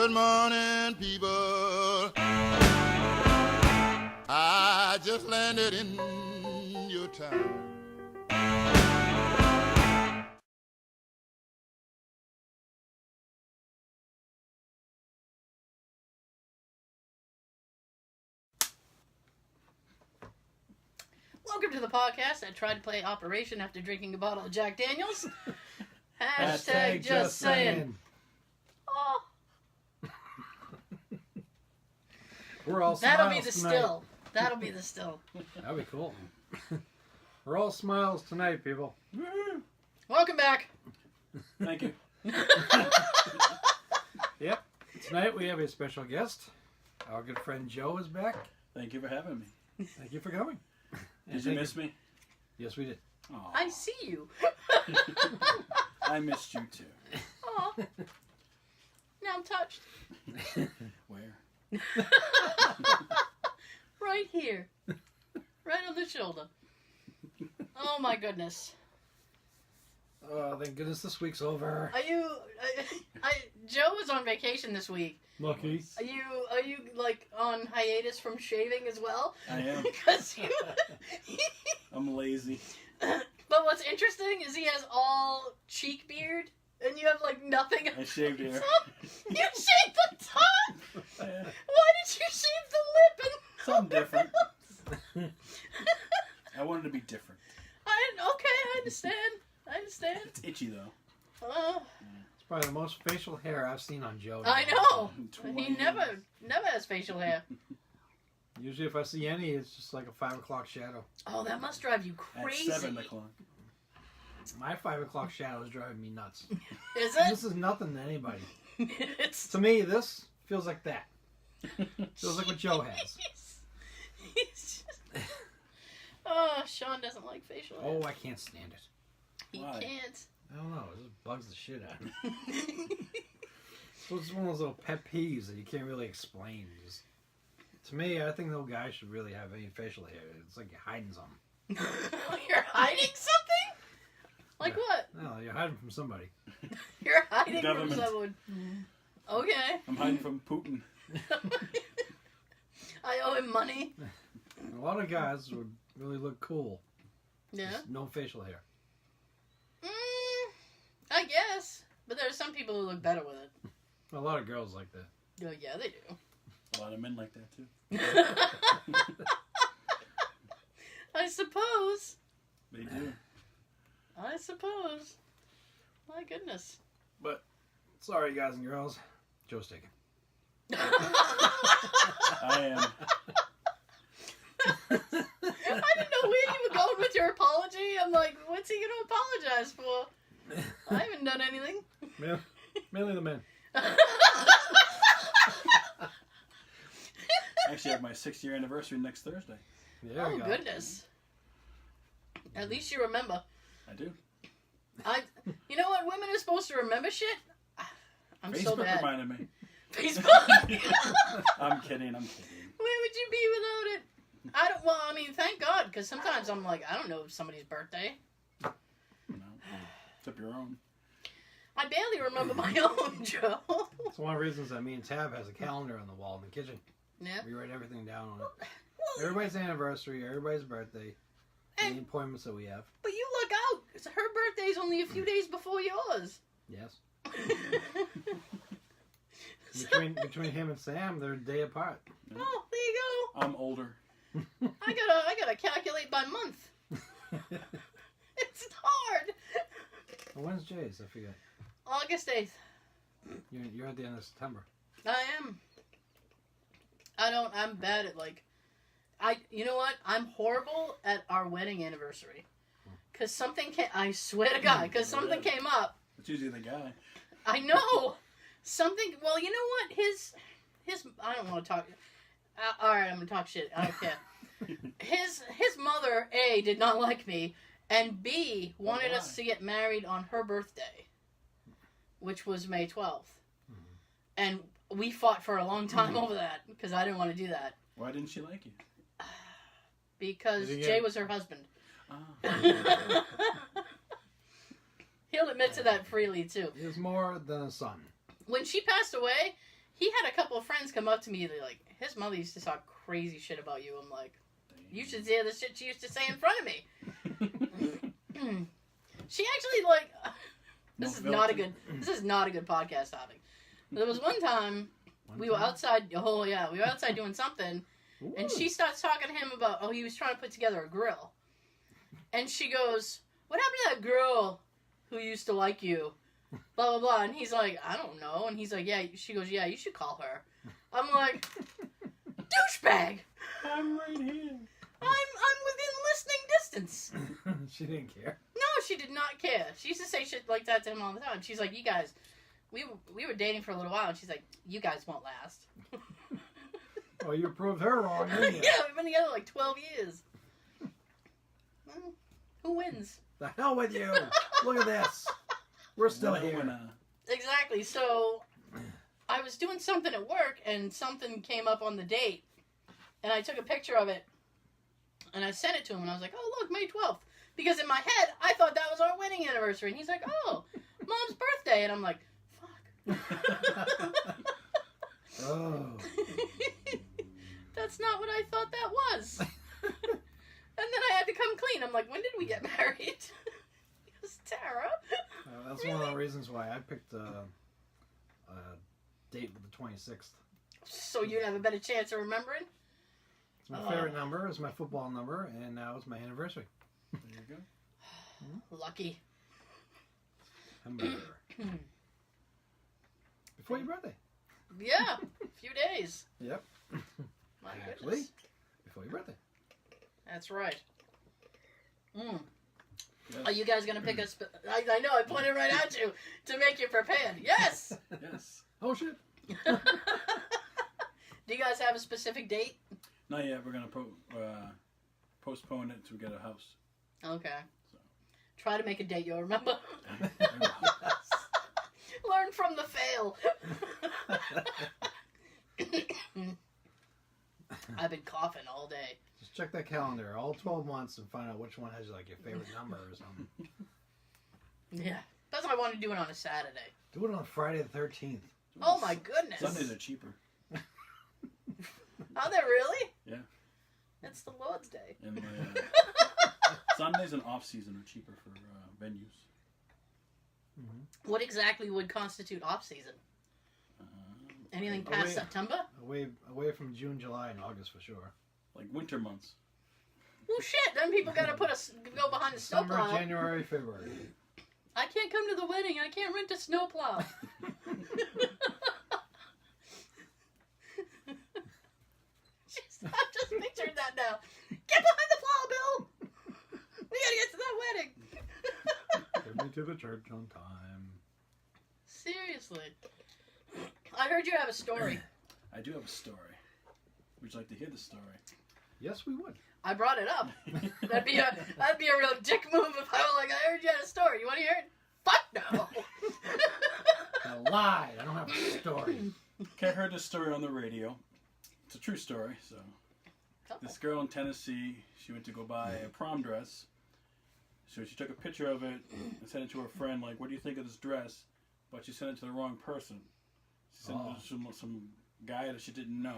Good morning, people. I just landed in your town. Welcome to the podcast. I tried to play Operation after drinking a bottle of Jack Daniels. Hashtag just saying. Oh. We're all That'll smiles be the tonight. still. That'll be the still. That'd be cool. We're all smiles tonight, people. Welcome back. Thank you. Yep. Tonight we have a special guest. Our good friend Joe is back. Thank you for having me. Thank you for coming. Did you miss me? Yes, we did. Aw. I see you. I missed you too. Aw. Now I'm touched. Where? Right here. Right on the shoulder. Oh my goodness. Oh, thank goodness this week's over. Are you... Joe was on vacation this week. Lucky. Are you like on hiatus from shaving as well? I am. Because you... I'm lazy. But what's interesting is he has all cheek beard, and you have like nothing. I shaved here. You shaved the top. Yeah. Why did you shave the lip? And Something different. I wanted to be different. Okay, I understand. It's itchy though. It's probably the most facial hair I've seen on Joe. I know. 20 He never has facial hair. Usually if I see any, it's just like a 5 o'clock shadow. Oh, that must drive you crazy. At 7 o'clock. My 5 o'clock shadow is driving me nuts. Is This it? is nothing to anybody. It's. To me, this feels like that. Feels like what Joe has. He's just... Oh, Sean doesn't like facial hair. Oh, I can't stand it. He Why? can't. I don't know. It just bugs the shit out of me. So it's one of those little pet peeves that you can't really explain. Just, to me, I think no guy should really have any facial hair. It's like you're hiding something. You're hiding something? Like Yeah. what? No, you're hiding from somebody. You're hiding Government. from someone. Okay. I'm hiding from Putin. I owe him money. A lot of guys would really look cool. Yeah. Just no facial hair. I guess. But there are some people who look better with it. A lot of girls like that. Oh, yeah, they do. A lot of men like that too. I suppose. They do. I suppose. My goodness. But, sorry guys and girls. Joe's taken. I am. I didn't know where you were going with your apology. I'm like, what's he going to apologize for? I haven't done anything. Mainly the men. Actually, I have my 6-year anniversary next Thursday. There we go. Goodness. At least you remember. I do. You know what? Women are supposed to remember shit. I'm Facebook so bad. reminded me. Facebook. I'm kidding. Where would you be without it? Well, I mean, thank God, because sometimes I'm like, I don't know somebody's birthday. No. Except your own. I barely remember my own, Joe. It's one of the reasons that me and Tab has a calendar on the wall in the kitchen. Yeah. We write everything down on it. Everybody's anniversary, everybody's birthday, the appointments that we have. But you look out. Her birthday's only a few days before yours. Yes. Between him and Sam, they're a day apart. Oh, there you go. I'm older. I gotta calculate by month. It's hard. When's Jay's? I forget. August 8th. You're at the end of September. I am. I'm bad at you know what? I'm horrible at our wedding anniversary. Cause something I swear to God, cause something came up. It's usually the guy. I know. Well, you know what? His, I don't want to talk. Alright, I'm gonna talk shit. I don't care. His mother, A, did not like me, and B, wanted us to get married on her birthday, which was May 12th. And we fought for a long time over that, because I didn't want to do that. Why didn't she like you? Because Jay was her husband. Oh. He'll admit to that freely, too. He was more than a son. When she passed away, he had a couple of friends come up to me. They're like, his mother used to talk crazy shit about you. I'm like, you should hear the shit she used to say in front of me. She actually like. This is not a good podcast topic. There was one time we were outside. Oh yeah, we were outside doing something, and she starts talking to him about he was trying to put together a grill, and she goes, "What happened to that girl who used to like you?" Blah blah blah, and he's like, "I don't know," and he's like, "Yeah." She goes, "Yeah, you should call her." I'm like, douchebag. I'm right here. I'm within listening distance. She didn't care. No, she did not care. She used to say shit like that to him all the time. She's like, "You guys, we were dating for a little while," and she's like, "You guys won't last." Well, you proved her wrong, didn't you? Yeah, we've been together like 12 years. Well, who wins? The hell with you! Look at this. We're still Well, here. Exactly. So I was doing something at work, and something came up on the date, and I took a picture of it, and I sent it to him, and I was like, "Oh, look, May 12th." Because in my head, I thought that was our wedding anniversary. And he's like, "Oh, Mom's birthday." And I'm like, fuck. Oh. That's not what I thought that was. And then I had to come clean. I'm like, when did we get married? It was Tara. That's one of the reasons why I picked a date with the 26th. So you'd have a better chance of remembering? It's my favorite number. It's my football number. And now it's my anniversary. There you go. Lucky. Hamburger. Before your birthday. Yeah, a few days. Yep. My Actually, goodness. before your birthday. That's right. Yes. Are you guys going to pick a... I know, I pointed right at you to make you prepared. Yes! Yes. Oh, shit. Do you guys have a specific date? Not yet. We're gonna postpone it to get a house. Okay. So. Try to make a date you'll remember. Learn from the fail. I've been coughing all day. Just check that calendar, all 12 months, and find out which one has like your favorite number or something. Yeah. That's why I want to do it on a Saturday. Do it on Friday the 13th. Oh my goodness. Sundays are cheaper. Are they really? Yeah. It's the Lord's Day. And Sundays and off season are cheaper for venues. Mm-hmm. What exactly would constitute off season? Anything past September? Away from June, July, and August for sure. Like winter months. Well, shit. Then people gotta go behind the December, snowplow. January, February. I can't come to the wedding. I can't rent a snowplow. I'm just picturing that now. Get behind the plow, Bill. We gotta get to that wedding. Get me to the church on time. Seriously. I heard you have a story. I do have a story. Would you like to hear the story? Yes, we would. I brought it up. That'd be a real dick move if I was like, I heard you had a story. You want to hear it? Fuck no. I lied. I don't have a story. Okay, I heard this story on the radio. It's a true story. So, this girl in Tennessee, she went to go buy a prom dress. So she took a picture of it and sent it to her friend. Like, what do you think of this dress? But she sent it to the wrong person. She sent it to some guy that she didn't know.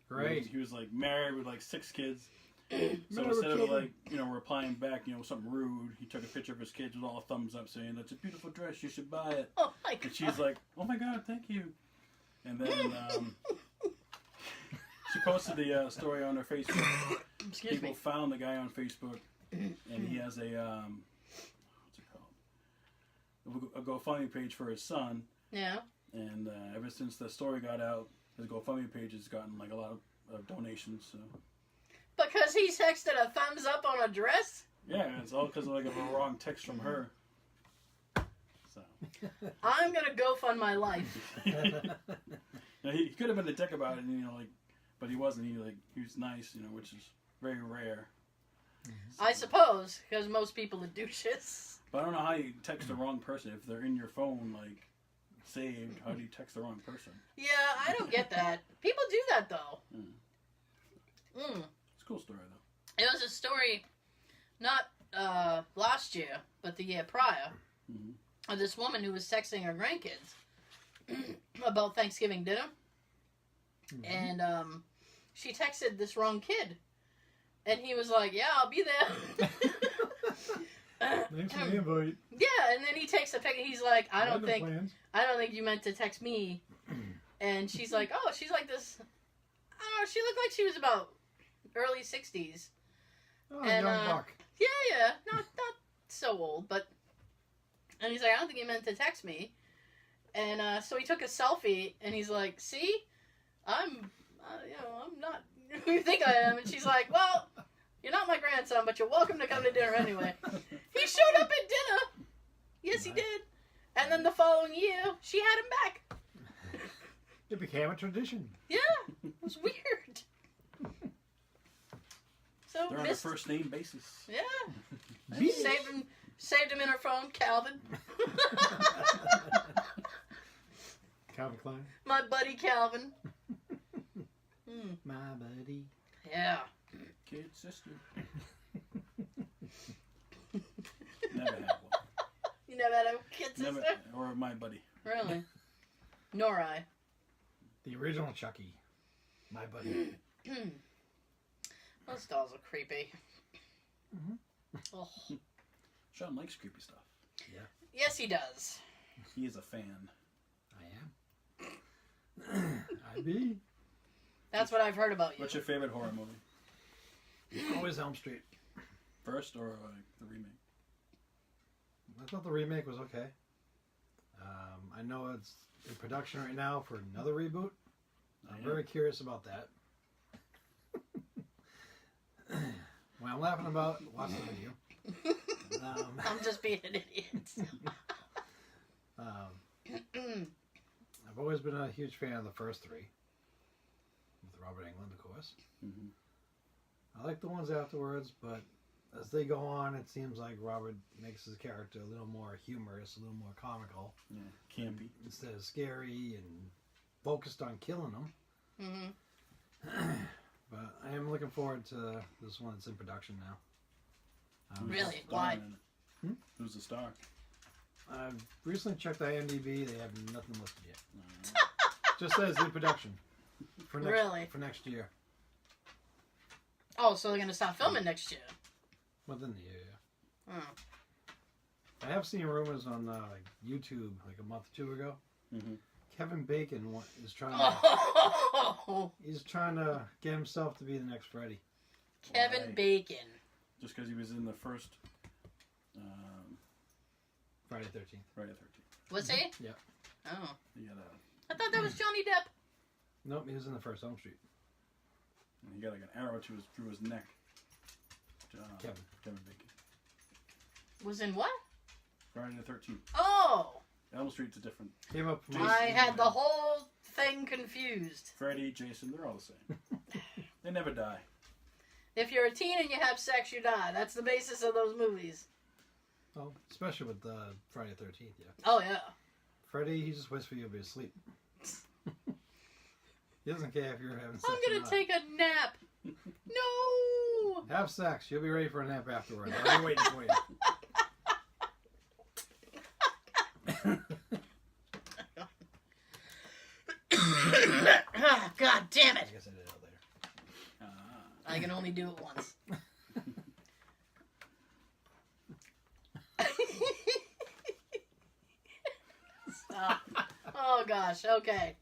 Great. He was like married with like 6 kids. So instead of like, replying back, something rude, he took a picture of his kids with all thumbs up saying, "That's a beautiful dress, you should buy it." Oh my God. And she's like, "Oh my God, thank you." And then she posted the story on her Facebook. Excuse People me. found the guy on Facebook, and he has a what's it called? A GoFundMe page for his son. Yeah. And ever since the story got out, his GoFundMe page has gotten like a lot of donations. So. Because he texted a thumbs up on a dress? Yeah, it's all because of like a wrong text from her. So. I'm gonna go fund my life. Now, he could have been a dick about it, but he wasn't. He was nice, which is very rare. I suppose, because most people are douches. But I don't know how you text the wrong person if they're in your phone, saved. How do you text the wrong person? Yeah, I don't get that. People do that though. It's a cool story though. It was a story, not last year, but the year prior, of this woman who was texting her grandkids, about Thanksgiving dinner. Mhm. And she texted this wrong kid. And he was like, yeah, I'll be there. Thanks for the invite. Yeah, and then he takes a picture. He's like, I don't no think plans. you meant to text me. And she's like, oh, she's like this. I don't know, she looked like she was about early 60s. Oh, And, young buck. Yeah, not so old, but. And he's like, I don't think you meant to text me. And so he took a selfie, and he's like, see, I'm not who you think I am. And she's like, well, you're not my grandson, but you're welcome to come to dinner anyway. He showed up at dinner. Yes, he did. And then the following year, she had him back. It became a tradition. Yeah, it was weird. So They're on a first name basis. Yeah. Beach. Saved him in her phone, Calvin. Calvin Klein. My buddy Calvin. My buddy. Yeah. Kid sister. Never had one. You never had a kid sister? Never, or my buddy. Really? Nor I. The original Chucky. My buddy. Those dolls are creepy. Mhm. Oh. Sean likes creepy stuff. Yes, he does. He is a fan. I am. I be. That's what I've heard about you. What's your favorite horror movie? Always Elm Street. First or the remake? I thought the remake was okay. I know it's in production right now for another reboot. I'm very curious about that. What I'm laughing about, watch the video. I'm just being an idiot. I've always been a huge fan of the first three. With Robert Englund, of course. Mm-hmm. I like the ones afterwards, but as they go on, it seems like Robert makes his character a little more humorous, a little more comical. Yeah, campy. Instead of scary and focused on killing them. Mm-hmm. But I am looking forward to this one that's in production now. Really? Star Why? in it? Who's the star? I've recently checked IMDb. They have nothing listed yet. Just says in production for next year. Oh, so they're gonna start filming next year? Within the year. Oh. I have seen rumors on like YouTube like a month or two ago. Mm-hmm. Kevin Bacon is trying to Oh. he's trying to get himself to be the next Freddy. Kevin Why? Bacon. Just because he was in the first Friday the 13th. Friday the 13th. Was he? Yeah. Oh. He got I thought that was Johnny Depp. Nope, he was in the first Elm Street. he got like an arrow through his neck. Kevin. Kevin Bacon. Was in what? Friday the 13th. Oh. Elm Street's a different. Came up from Jason. I had the whole thing confused. Freddy, Jason, they're all the same. They never die. If you're a teen and you have sex, you die. That's the basis of those movies. Oh, especially with Friday the 13th, yeah. Oh, yeah. Freddy, he just waits for you to be asleep. He doesn't care if you're having sex I'm or gonna not. take a nap. No. Have sex. You'll be ready for a nap afterwards. I'll be waiting for you. God damn I it. guess I did it later. I can only do it once. Stop. Oh, gosh. Okay.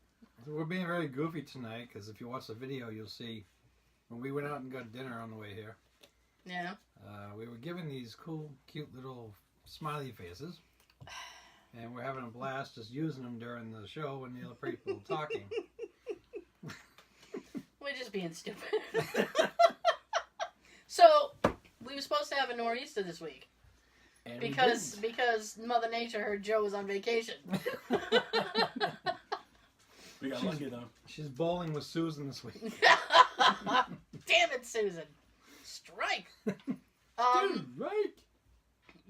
So we're being very goofy tonight because if you watch the video, you'll see when we went out and got dinner on the way here, Yeah. we were given these cool, cute little smiley faces. And we're having a blast just using them during the show when the other people are talking. We're just being stupid. So, we were supposed to have a nor'easter this week. And Because Mother Nature heard Joe was on vacation. We got lucky though. she's bowling with Susan this week. Damn it, Susan. Strike. Dude, right?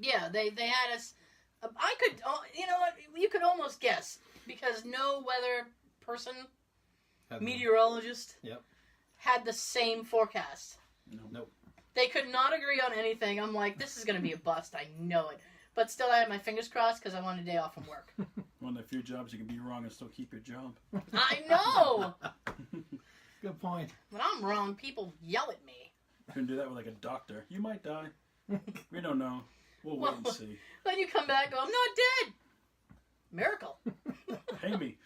Yeah, they had us. I could, you know what? You could almost guess because no weather person, meteorologist, Yep. had the same forecast. Nope. They could not agree on anything. I'm like, this is going to be a bust. I know it. But still, I had my fingers crossed because I wanted a day off from work. One of the few jobs you can be wrong and still keep your job. I know! Good point. When I'm wrong, people yell at me. You can do that with like a doctor. You might die. We don't know. We'll wait and see. Then you come back and go, I'm not dead. Miracle. Pay me.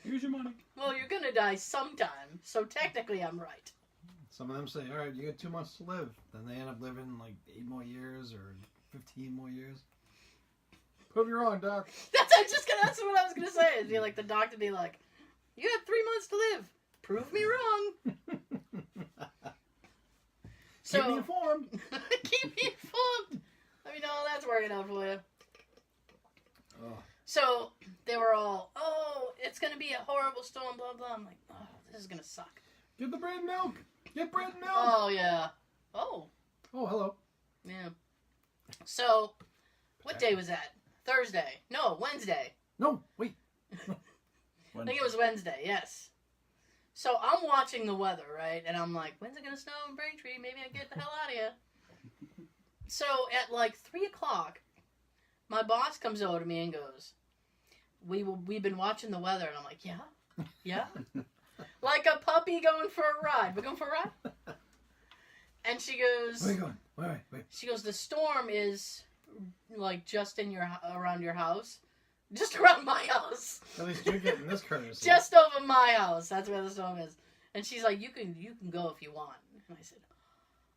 Here's your money. Well, you're going to die sometime, so technically I'm right. Some of them say, all right, you got 2 months to live. Then they end up living like 8 more years or 15 more years. Prove you're wrong, Doc. That's what I was going to say. It'd be like the doctor be like, you have 3 months to live. Prove me wrong. Keep me informed. Keep me informed. Let me know how that's working out for you. Oh. So they were all, oh, it's going to be a horrible storm, blah, blah. I'm like, oh, this is going to suck. Get the bread and milk. Get bread and milk. Oh, yeah. Oh. Oh, hello. Yeah. So, what day was that? Thursday. No, Wednesday. No, wait. I think it was Wednesday, yes. So I'm watching the weather, right? And I'm like, when's it going to snow in Braintree? Maybe I can get the hell out of here. So at like 3 o'clock, my boss comes over to me and goes, we've been watching the weather. And I'm like, yeah? Yeah? Like a puppy going for a ride. We're going for a ride? And she goes... Where are you going? Wait. She goes, the storm is like just around your house. Just around my house. At least you're getting this courtesy. Just over my house. That's where the storm is. And she's like, you can go if you want. And I said,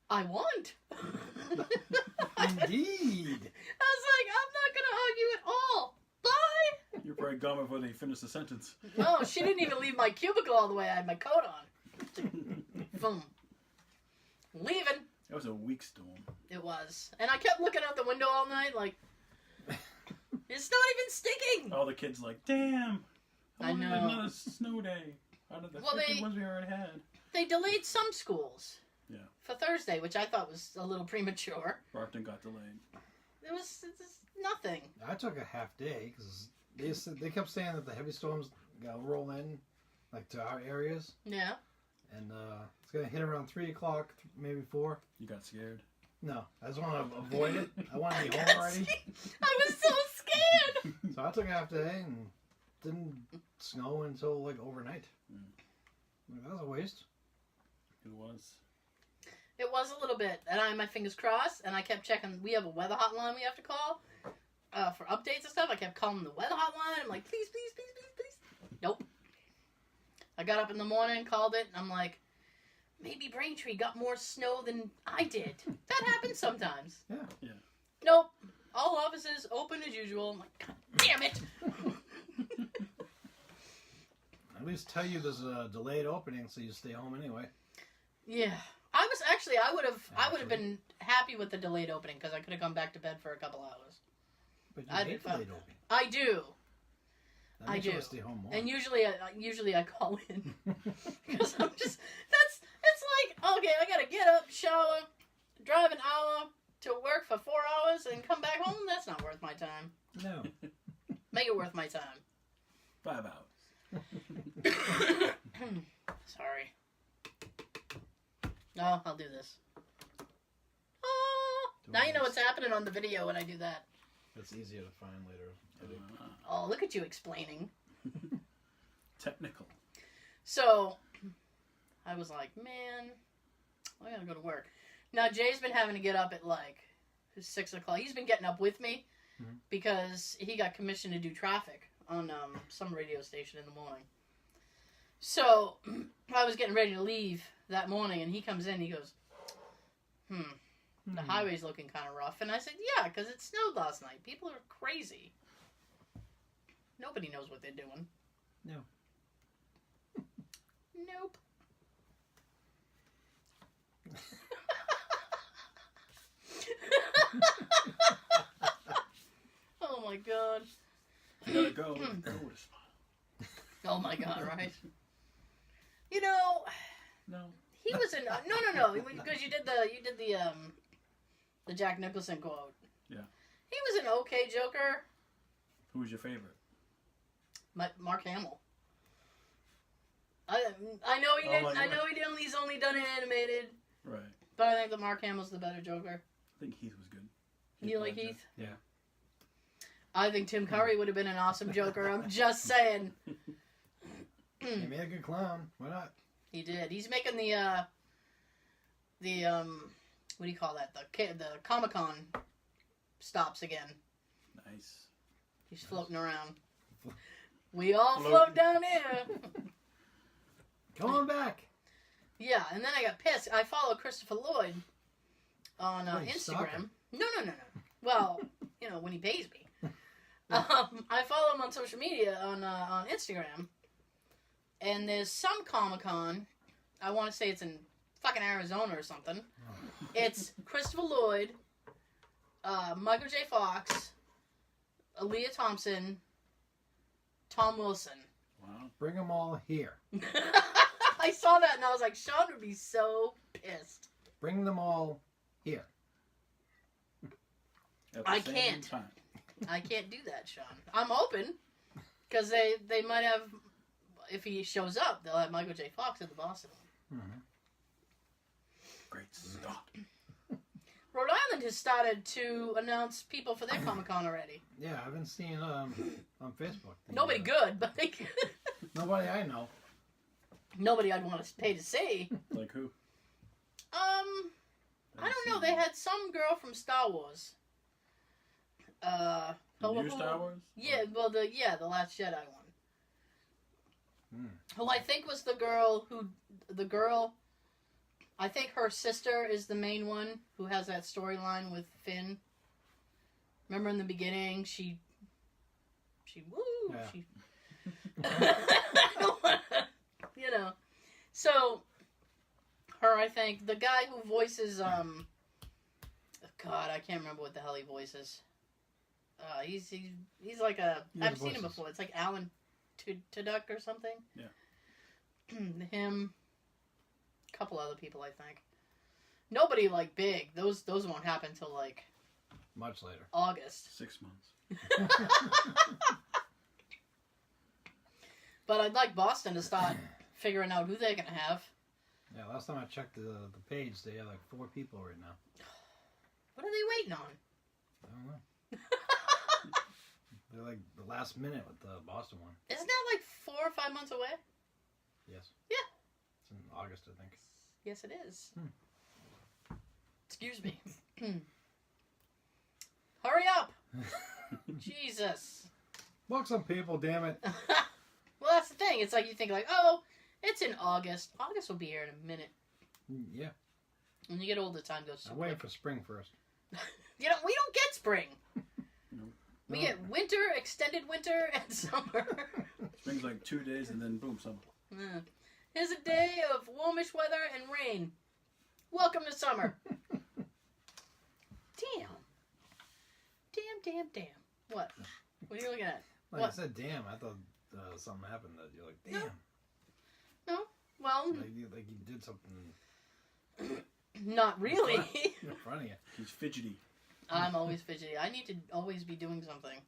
I want. Indeed. I was like, I'm not going to argue at all. Bye. You're probably gone before they finish the sentence. No, she didn't even leave my cubicle all the way. I had my coat on. Boom. Leaving. That was a weak storm. It was. And I kept looking out the window all night like, it's not even sticking. All the kids like, damn. I know. Another snow day. Out of the 50 ones we already had. They delayed some schools. Yeah. For Thursday, which I thought was a little premature. Brockton got delayed. It's nothing. I took a half day because they kept saying that the heavy storms gonna roll in, like to our areas. Yeah. And it's gonna hit around 3 o'clock, maybe 4. You got scared? No, I just want to avoid it. I want to be home already. I was so scared. So I took a half day and didn't snow until like overnight. Like, that was a waste. It was. It was a little bit, and I had my fingers crossed, and I kept checking. We have a weather hotline we have to call for updates and stuff. I kept calling the weather hotline. I'm like, please. Nope. I got up in the morning, called it, and I'm like, maybe Braintree got more snow than I did. That happens sometimes. Yeah. Nope. All offices open as usual. I'm like, God damn it. At least tell you there's a delayed opening, so you stay home anyway. Yeah. I would have been happy with the delayed opening because I could have come back to bed for a couple hours. But you I hate did delayed opening. I do. That makes you want to stay home more. And usually I call in because I'm just it's like, okay, I gotta get up, shower, drive an hour to work for 4 hours and come back home. That's not worth my time. No. Make it worth my time. 5 hours. Sorry. No, I'll do this. Oh, now you know what's happening on the video when I do that. It's easier to find later. Oh, look at you explaining. Technical. So, I was like, man, I gotta go to work. Now, Jay's been having to get up at like 6 o'clock. He's been getting up with me because he got commissioned to do traffic on some radio station in the morning. So, I was getting ready to leave that morning, and he comes in, he goes, the highway's looking kind of rough. And I said, yeah, because it snowed last night. People are crazy. Nobody knows what they're doing. No. Nope. Oh my god. You gotta go. Go with a smile. Oh my god, right? You know, No. he was in no, because you did the Jack Nicholson quote. Yeah. He was an okay Joker. Who was your favorite? Mark Hamill. I know he didn't. I know he didn't. He's only done it animated. Right. But I think that Mark Hamill's the better Joker. I think Heath was good. You like Heath? Yeah. I think Tim Curry would have been an awesome Joker. I'm just saying. He made a good clown. Why not? He did. He's making the what do you call that? The Comic-Con stops again. Nice. He's floating around. We all float down here. Come on back. Yeah, and then I got pissed. I follow Christopher Lloyd on Wait, stalker? Instagram. No. Well, when he pays me. I follow him on social media on Instagram. And there's some Comic-Con. I want to say it's in fucking Arizona or something. Oh. It's Christopher Lloyd, Michael J. Fox, Aaliyah Thompson, Tom Wilson. Wow. Bring them all here. I saw that and I was like, Sean would be so pissed. Bring them all here. I can't. I can't do that, Sean. I'm open because they might have. If he shows up, they'll have Michael J. Fox at the Boston one. Mm-hmm. Great start. Rhode Island has started to announce people for their Comic-Con already. Yeah, I've been seeing on Facebook. Nobody good, but Nobody I know. nobody I'd want to pay to see. Like who? I don't know. They had some girl from Star Wars. The new Star Wars? Yeah, well, the Last Jedi one. Mm. Who I think was the girl. I think her sister is the main one who has that storyline with Finn. Remember in the beginning, she woo, Yeah. she, So, her, I think, the guy who voices, God, I can't remember what the hell he voices. He's like I've seen him before. It's like Alan Tudyk or something. Yeah. Him. A couple other people, I think. Nobody like big. Those won't happen till like Much later. August. 6 months. But I'd like Boston to start figuring out who they're gonna have. Yeah, last time I checked the page, they have like 4 people right now. What are they waiting on? I don't know. They're like the last minute with the Boston one. Isn't that like 4 or 5 months away? Yes. Yeah. It's in August, I think. Yes, it is. Excuse me. Hurry up! Jesus. Book some people, damn it. Well, that's the thing. It's like you think like, oh, it's in August. August will be here in a minute. Yeah. When you get older, time goes so I'm waiting quick. for spring first. We don't get spring. No. We get winter, extended winter, and summer. Spring's like 2 days and then boom, summer. Here's a day of warmish weather and rain. Welcome to summer. Damn. What? What are you looking at? Like What? I said, damn. I thought something happened that you're like, damn. No. Well, Like you did something not really. in front of you. He's fidgety. I'm always fidgety. I need to always be doing something.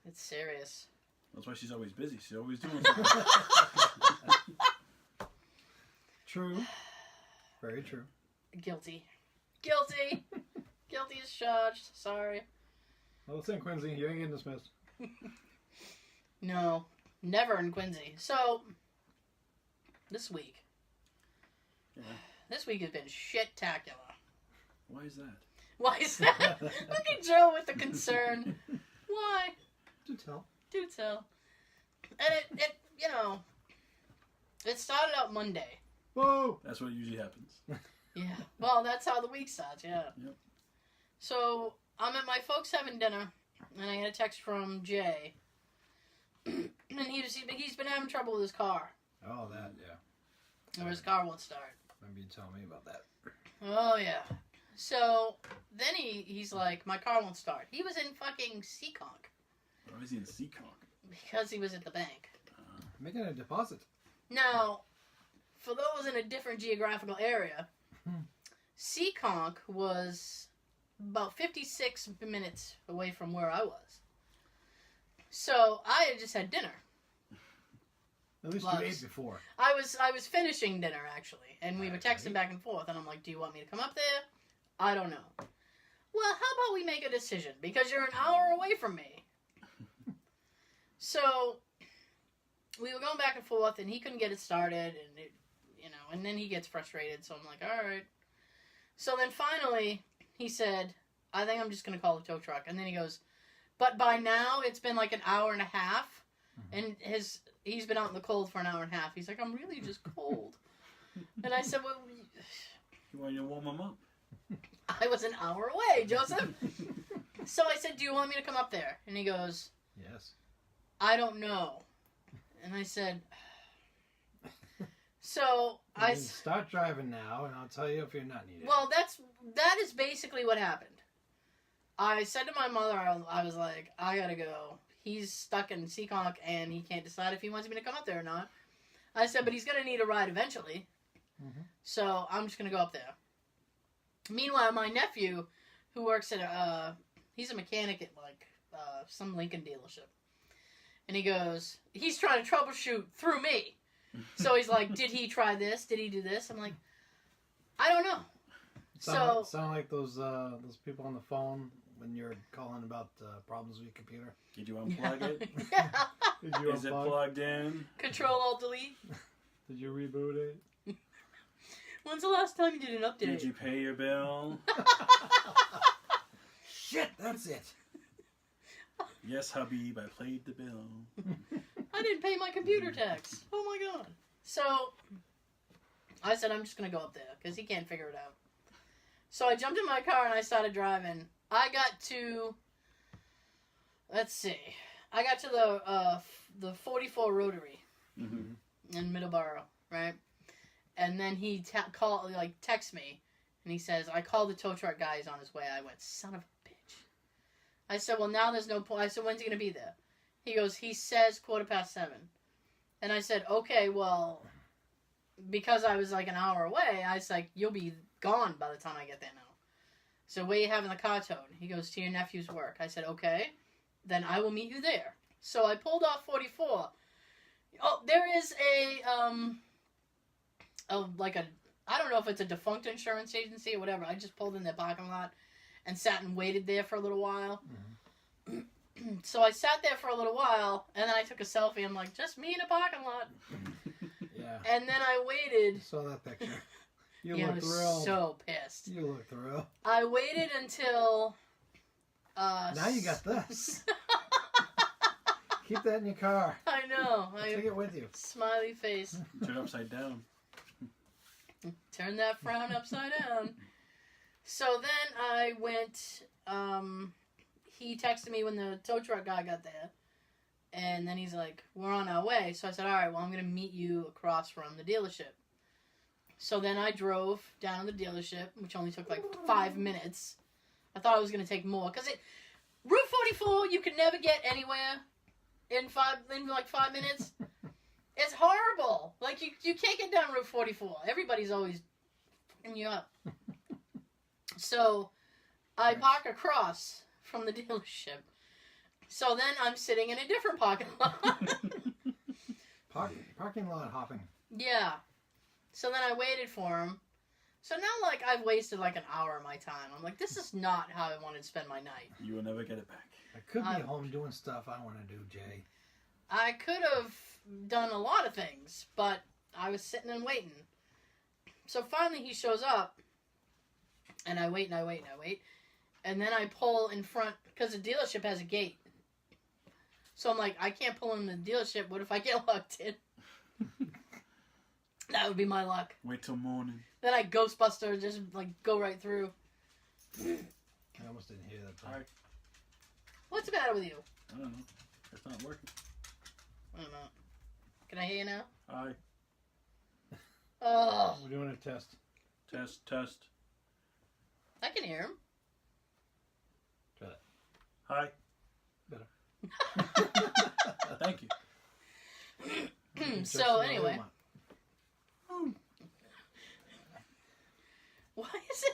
It's serious. That's why she's always busy. She's always doing something. True. Very true. Guilty as charged. Sorry. Well, listen, Quincy, you ain't getting dismissed. No. Never in Quincy. So, this week. Yeah. This week has been shit-tacular. Why is that? Why is that? Look at Joe with the concern. Why? Do tell. Do tell. And it started out Monday. Whoa! That's what usually happens. Yeah. Well, that's how the week starts, yeah. Yep. So, I'm at my folks having dinner, and I get a text from Jay. And he's been having trouble with his car. Oh, that, yeah. Or his car won't start. Remember you telling me about that. Oh, yeah. So, then he's like, my car won't start. He was in fucking Seekonk. Why is he in Seekonk? Because he was at the bank. Making a deposit. Now, for those in a different geographical area, Seekonk was about 56 minutes away from where I was. So, I had just had dinner. At least you ate before. I was finishing dinner, actually, and we were texting back and forth, and I'm like, do you want me to come up there? I don't know. well, how about we make a decision? Because you're an hour away from me. So, we were going back and forth, and he couldn't get it started, and and then he gets frustrated, so I'm like, alright. So then finally, he said, I think I'm just going to call the tow truck. And then he goes, but by now, it's been like an hour and a half, and he's been out in the cold for an hour and a half. He's like, I'm really just cold. And I said, well... You want you to warm him up? I was an hour away, Joseph. So I said, do you want me to come up there? And he goes, Yes. I don't know. And I said... So I start driving now, and I'll tell you if you're not needed. Well, that is basically what happened. I said to my mother, I was like, I gotta go. He's stuck in Seekonk, and he can't decide if he wants me to come up there or not. I said, but he's gonna need a ride eventually. Mm-hmm. So I'm just gonna go up there. Meanwhile, my nephew, who works at he's a mechanic at some Lincoln dealership, and he's trying to troubleshoot through me. So he's like, did he try this? Did he do this? I'm like, I don't know. Sound like those people on the phone when you're calling about problems with your computer. Did you unplug it? Yeah. Is it plugged in? Control-Alt-Delete. Did you reboot it? When's the last time you did an update? Did you pay your bill? Shit, that's it. Yes, Habib, I paid the bill. I didn't pay my computer tax. Oh my god. So, I said I'm just going to go up there because he can't figure it out. So I jumped in my car and I started driving. I got to, let's see, I got to the 44 Rotary in Middleborough, right? And then he texts me and he says, I called the tow truck guy, he's on his way. I went, son of a bitch. I said, well, now there's no point. I said, when's he going to be there? He goes, he says 7:15. And I said, okay, well, because I was like an hour away, I was like, you'll be gone by the time I get there now. So where you having the car towed? He goes, to your nephew's work. I said, okay, then I will meet you there. So I pulled off 44. Oh, there is I don't know if it's a defunct insurance agency or whatever. I just pulled in their parking lot and sat and waited there for a little while. Mm-hmm. So I sat there for a little while, and then I took a selfie. I'm like, just me in a parking lot. Yeah. And then I waited. I saw that picture. You I look was thrilled. so pissed. You look thrilled. I waited until... now you got this. Keep that in your car. I know. Take it with you. Smiley face. Turn it upside down. Turn that frown upside down. So then I went... he texted me when the tow truck guy got there. And then he's like, we're on our way. So I said, all right, well, I'm going to meet you across from the dealership. So then I drove down to the dealership, which only took like 5 minutes. I thought it was going to take more. Because Route 44, you can never get anywhere in 5 minutes. It's horrible. Like, you can't get down Route 44. Everybody's always fucking you up. So I park across from the dealership. So then I'm sitting in a different parking lot. Parking lot hopping. Yeah. So then I waited for him. So now, like, I've wasted like an hour of my time. I'm like, this is not how I wanted to spend my night. You will never get it back. I could be home doing stuff I want to do, Jay. I could have done a lot of things, but I was sitting and waiting. So finally he shows up, and I wait and I wait and I wait. And then I pull in front, because the dealership has a gate. So I'm like, I can't pull in the dealership. What if I get locked in? That would be my luck. Wait till morning. Then I Ghostbuster, just like go right through. I almost didn't hear that part. Alright. What's the matter with you? I don't know. It's not working. I don't know. Can I hear you now? Hi. Oh, We're doing a test. Test. I can hear him. Try that. Hi. Better. Thank you. So anyway, why is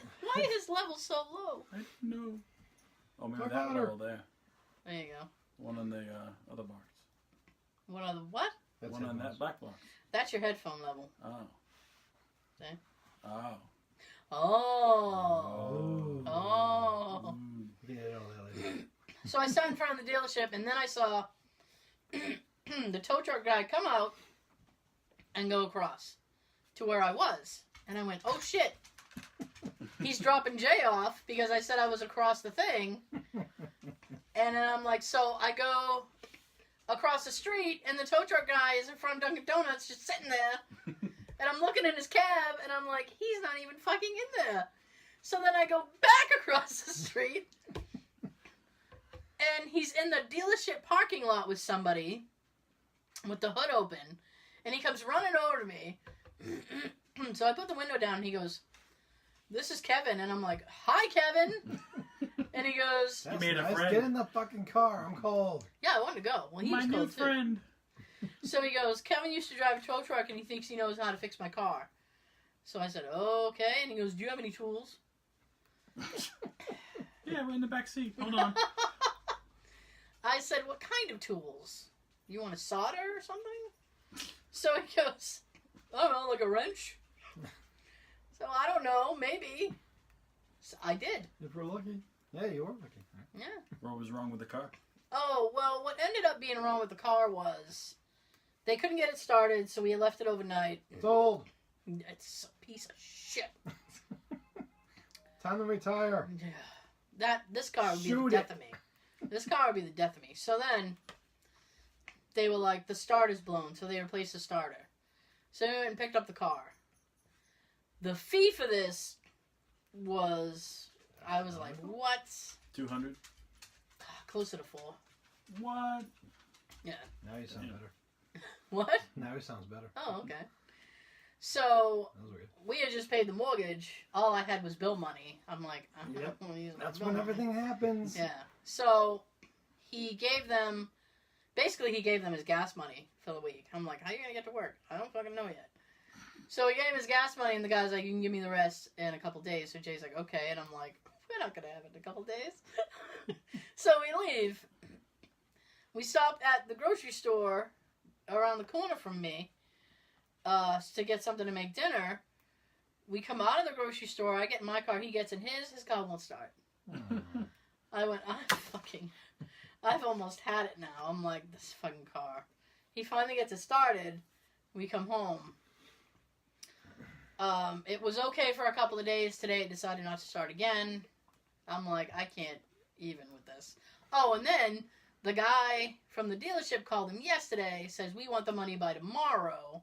his level so low? I don't know. Oh, maybe Talk that louder. level there. There you go. One on the other box. What other what? That's One on that headphones. black box. That's your headphone level. Oh. See? Oh. Oh. Oh. Yeah, all that later. So I sat in front of the dealership, and then I saw the tow truck guy come out and go across to where I was. And I went, oh shit. He's dropping Jay off because I said I was across the thing. And then I'm like, so I go across the street, and the tow truck guy is in front of Dunkin' Donuts just sitting there. And I'm looking in his cab, and I'm like, he's not even fucking in there. So then I go back across the street, and he's in the dealership parking lot with somebody with the hood open, and he comes running over to me. So I put the window down, and he goes, this is Kevin. And I'm like, hi, Kevin. And he goes, That's made a nice. friend. Get in the fucking car. I'm cold. yeah, I wanted to go. Well, he My was new cold, too. friend. So he goes, Kevin used to drive a tow truck, and he thinks he knows how to fix my car. So I said, okay. And he goes, do you have any tools? Yeah, right in the back seat. Hold on. I said, what kind of tools? You want to solder or something? So he goes, I don't know, like a wrench? So I don't know, maybe. So I did. If we're lucky. Yeah, you were lucky. Yeah. What was wrong with the car? Oh, well, what ended up being wrong with the car was they couldn't get it started, so we left it overnight. It's old. It's a piece of shit. Time to retire. This car would be Shoot the death of me. This car would be the death of me. So then they were like, the starter's blown, so they replaced the starter. So we went and picked up the car. The fee for this was, I was like, what? 200. Closer to 4. What? Yeah. Now you sound Yeah. better. What? Now he sounds better. Oh, okay. So That was weird. we had just paid the mortgage. All I had was bill money. I'm like, I'm Yep. not going to use my That's bill when money. everything happens. Yeah. So he gave them, basically he gave them his gas money for the week. I'm like, how are you going to get to work? I don't fucking know yet. So he gave him his gas money, and the guy's like, you can give me the rest in a couple days. So Jay's like, okay. And I'm like, we're not going to have it in a couple days. So we leave. We stop at the grocery store around the corner from me to get something to make dinner. We come out of the grocery store. I get in my car. He gets in his. His car won't start. I went, I've almost had it now. I'm like, this fucking car. He finally gets it started. We come home. It was okay for a couple of days. Today it decided not to start again. I'm like, I can't even with this. Oh, and then the guy from the dealership called him yesterday, says we want the money by tomorrow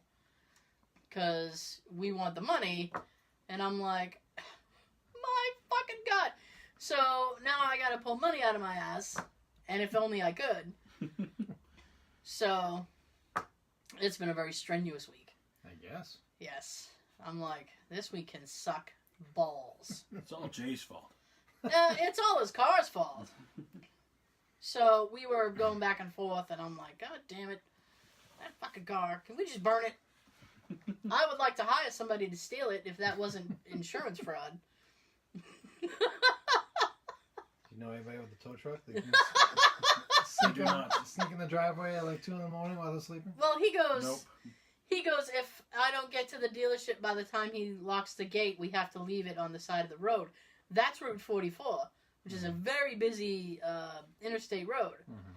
because we want the money. And I'm like, my fucking God. So now I got to pull money out of my ass, and if only I could. So it's been a very strenuous week. I guess. Yes. I'm like, this week can suck balls. It's all Jay's fault. It's all his car's fault. So we were going back and forth, and I'm like, God damn it. That fucking car. Can we just burn it? I would like to hire somebody to steal it if that wasn't insurance fraud. Do you know anybody with a tow truck? They can I do not. sneak in the driveway at like 2 in the morning while they're sleeping? Well, he goes, Nope. if I don't get to the dealership by the time he locks the gate, we have to leave it on the side of the road. That's Route 44, which is a very busy interstate road. Mm-hmm.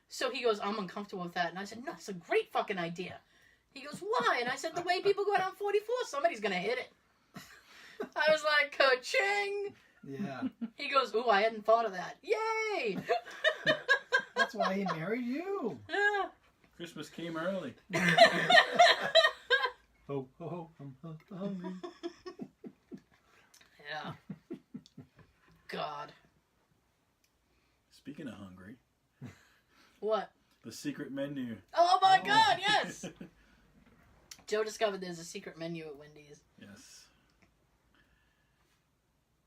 So he goes, I'm uncomfortable with that. And I said, no, it's a great fucking idea. He goes, why? And I said, the way people go down 44, somebody's going to hit it. I was like, ka-ching! Yeah. He goes, ooh, I hadn't thought of that. Yay! That's why he married you. Christmas came early. Ho, ho, ho, I'm hungry. Yeah. God. Speaking of hungry, What? the secret menu. Oh my God, yes! Joe discovered there's a secret menu at Wendy's. Yes.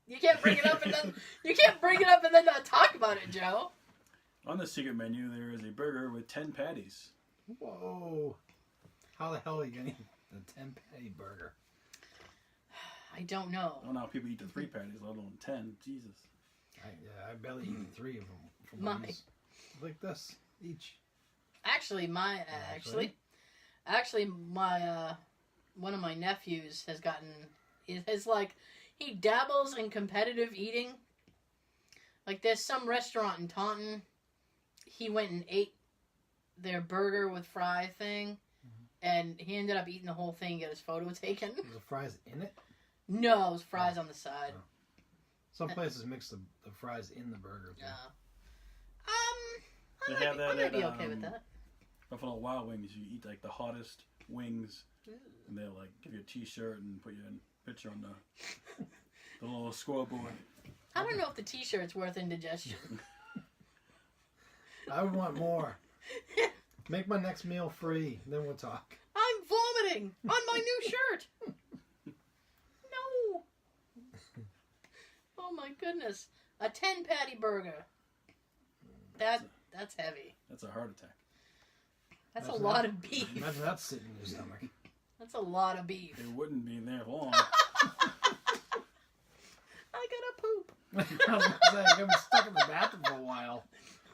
You can't bring it up and then not talk about it, Joe. On the secret menu, there is a burger with 10 patties. Whoa. How the hell are you going to eat a 10-patty burger? I don't know. Well, now people eat the 3 patties, let alone 10. Jesus. I barely eat 3 of them. From My- Wendy's. Like this, each. Actually, my one of my nephews has gotten. He he dabbles in competitive eating. Like, there's some restaurant in Taunton. He went and ate their burger with fry thing. And he ended up eating the whole thing and got his photo taken. Was the fries in it? No, it was fries on the side. Oh. Some places mix the fries in the burger. Too. They I have that might be at, okay with that. Buffalo Wild Wings. You eat like the hottest wings, and they'll like give you a T-shirt and put your picture on the little scoreboard. I don't know if the T-shirt's worth indigestion. I would want more. Make my next meal free, then we'll talk. I'm vomiting on my new shirt. No. Oh my goodness. A 10-patty burger. That's heavy. That's a heart attack. That's a lot of beef. Imagine that sitting in your stomach. That's a lot of beef. It wouldn't be there long. I gotta poop. I was gonna say, you're gonna be stuck in the bathroom for a while.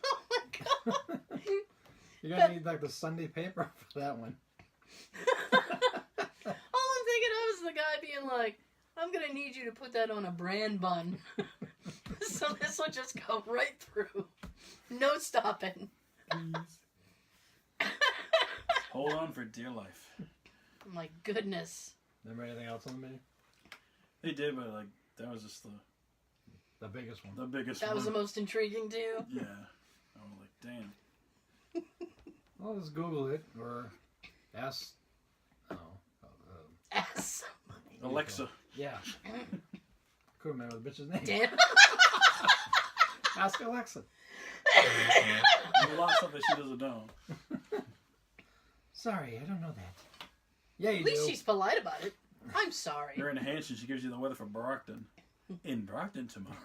Oh my god. You're gonna need like the Sunday paper for that one. All I'm thinking of is the guy being like, I'm gonna need you to put that on a bran bun. So this will just go right through. No stopping. Please. Hold on for dear life. My goodness. Remember anything else on the menu? They did, but like that was just The biggest one. the biggest That one. was the most intriguing to you? Yeah. I was like, damn. Well, just Google it or ask. Ass. Alexa. Yeah. Couldn't remember the bitch's name. Damn. Ask Alexa. There's a lot of stuff that she doesn't know. Sorry, I don't know that. Yeah, you At least do. she's polite about it. I'm sorry. You're in Hampshire, she gives you the weather for Brockton. In Brockton tomorrow.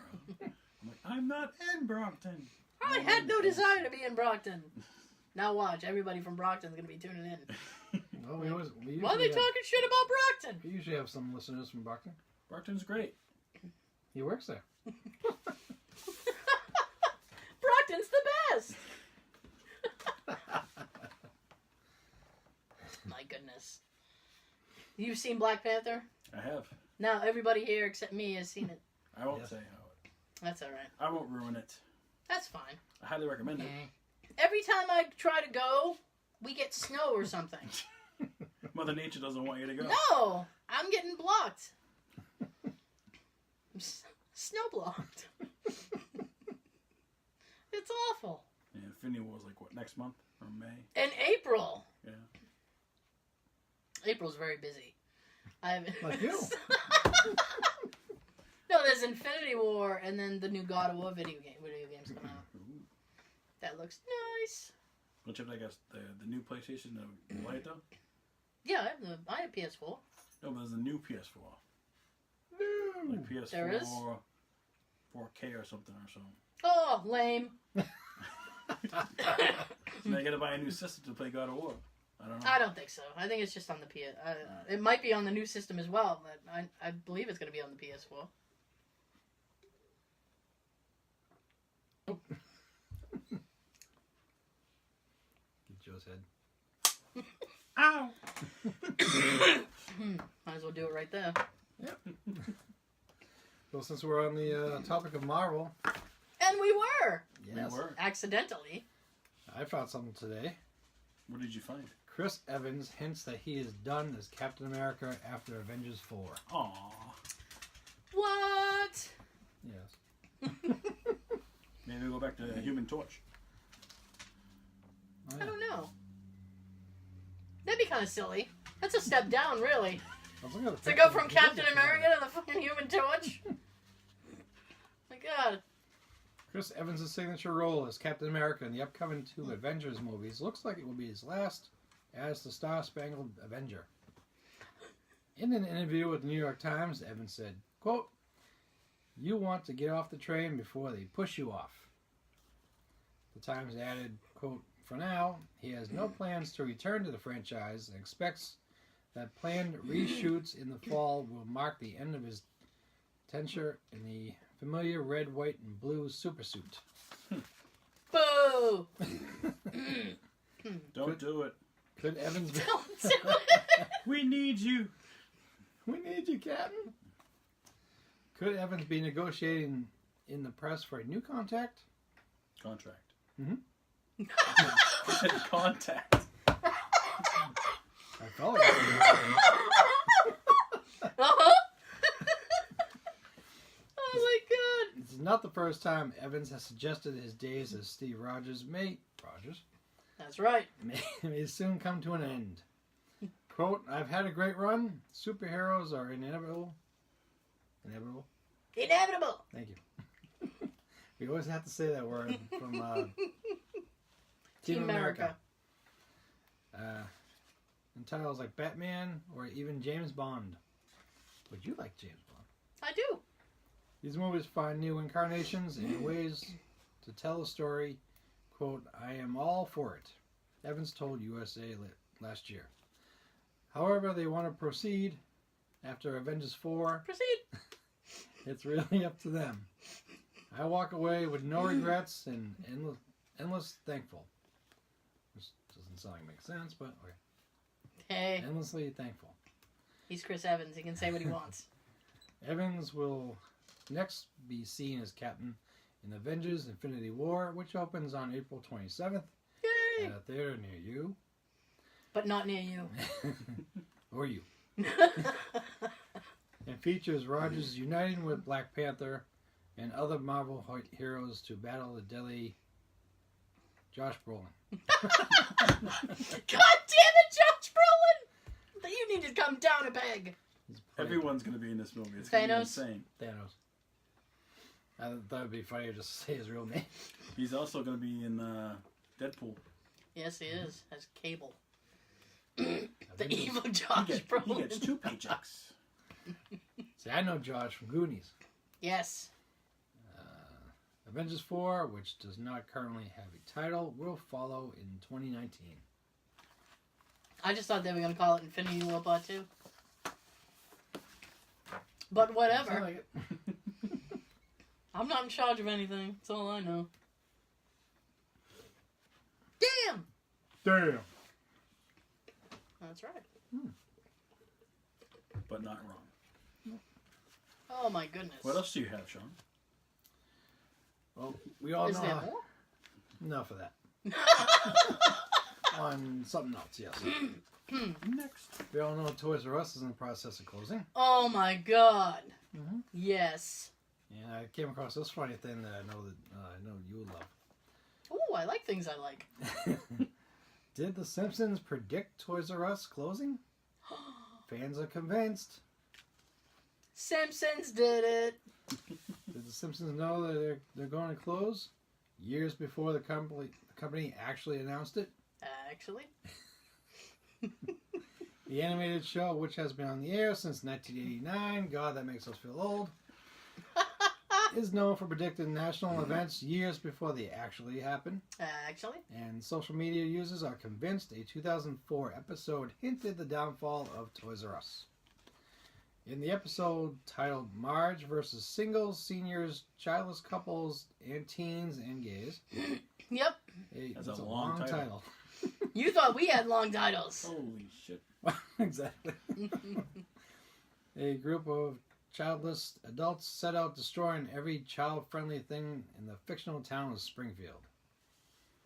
I'm like, I'm not in Brockton. I had no desire to be in Brockton. Now watch, everybody from Brockton's gonna be tuning in. Well, we usually Why are they have, talking shit about Brockton? We usually have some listeners from Brockton. Brockton's great. He works there. Brockton's the best. My goodness. You've seen Black Panther? I have. Now everybody here except me has seen it. I won't Yes. say how it. That's alright. I won't ruin it. That's fine. I highly recommend it. Every time I try to go, we get snow or something. Mother Nature doesn't want you to go. No! I'm getting blocked. I'm snow blocked. It's awful. Yeah, Infinity War's like what, next month or May? In April. Yeah. April's very busy. I haven't. Like you. No, there's Infinity War, and then the new God of War video games come out. Ooh. That looks nice. Don't you have, I guess, the new PlayStation, the Lite though? Yeah, I have PS4. No, but there's a new PS4. No. Like PS4 There is? 4K or something or something. Oh, lame. So now you gotta buy a new system to play God of War. I don't know. I don't think so. I think it's just on the PS. It might be on the new system as well, but I believe it's going to be on the PS4. Get Joe's head. Ow! Might as well do it right there. Yep. Well, since we're on the topic of Marvel, And we were! yes, We were. Accidentally. I found something today. What did you find? Chris Evans hints that he is done as Captain America after Avengers 4. Aww. What? Yes. Maybe go back to Human Torch. Oh, I yeah. don't know. That'd be kind of silly. That's a step down, really. I was looking at the To go picture. from Captain America to the fucking Human Torch. My God. Chris Evans' signature role as Captain America in the upcoming 2 Avengers movies looks like it will be his last as the Star-Spangled Avenger. In an interview with the New York Times, Evans said, quote, "You want to get off the train before they push you off." The Times added, quote, "For now, he has no plans to return to the franchise and expects that planned reshoots in the fall will mark the end of his tenure in the familiar red, white, and blue supersuit." Boo! Don't do it. Could Evans be... Don't do it! We need you. We need you, Captain. Could Evans be negotiating in the press for a new contract? Contract. Mm-hmm. I said contact. I felt like Uh-huh. Oh my god. this is not the first time Evans has suggested his days as Steve Rogers That's right. may soon come to an end. Quote, I've had a great run. Superheroes are inevitable. Inevitable? Inevitable. Thank you. We always have to say that word from Team America. In titles like Batman or even James Bond. Would you like James Bond? I do. These movies find new incarnations and ways to tell a story. Quote, I am all for it. Evans told USA last year. However, they want to proceed after Avengers 4. Proceed. It's really up to them. I walk away with no regrets and endless thankful. Which doesn't sound like it makes sense, but okay. Hey, Endlessly thankful. he's Chris Evans. He can say what he wants. Evans will next be seen as Captain in Avengers Infinity War, which opens on April 27th Yay! at a theater near you. But not near you. Or you. And features Rogers uniting with Black Panther and other Marvel heroes to battle the deadly Josh Brolin. God damn it, Josh Brolin! You need to come down a peg. Everyone's going to be in this movie. It's going to be Thanos? insane. Thanos. I thought it'd be funnier just to say his real name. He's also going to be in Deadpool. Yes, he is. As Cable. The evil Josh He Brolin. gets 2 paychecks. See, I know Josh from Goonies. Yes. Avengers 4, which does not currently have a title, will follow in 2019. I just thought they were going to call it Infinity War Part 2. But whatever. Sound like it. I'm not in charge of anything. That's all I know. Damn! Damn. That's right. But not wrong. Oh my goodness. What else do you have, Sean? Well, we all Is know there how... more? Enough of that. On something else, yes. Next. We all know Toys R Us is in the process of closing. Oh my god. Mm-hmm. Yes. And I came across this funny thing that I know you would love. Ooh, I like things I like. Did The Simpsons predict Toys R Us closing? Fans are convinced. Simpsons did it. Did The Simpsons know that they're going to close years before the company actually announced it? Actually. The animated show, which has been on the air since 1989, God, that makes us feel old, is known for predicting national events years before they actually happen. Actually. And social media users are convinced a 2004 episode hinted the downfall of Toys R Us. In the episode titled Marge versus Singles, Seniors, Childless Couples, and Teens and Gays. Yep. It's That's a a long long title. You thought we had long titles. Holy shit. Exactly. A group of childless adults set out destroying every child-friendly thing in the fictional town of Springfield.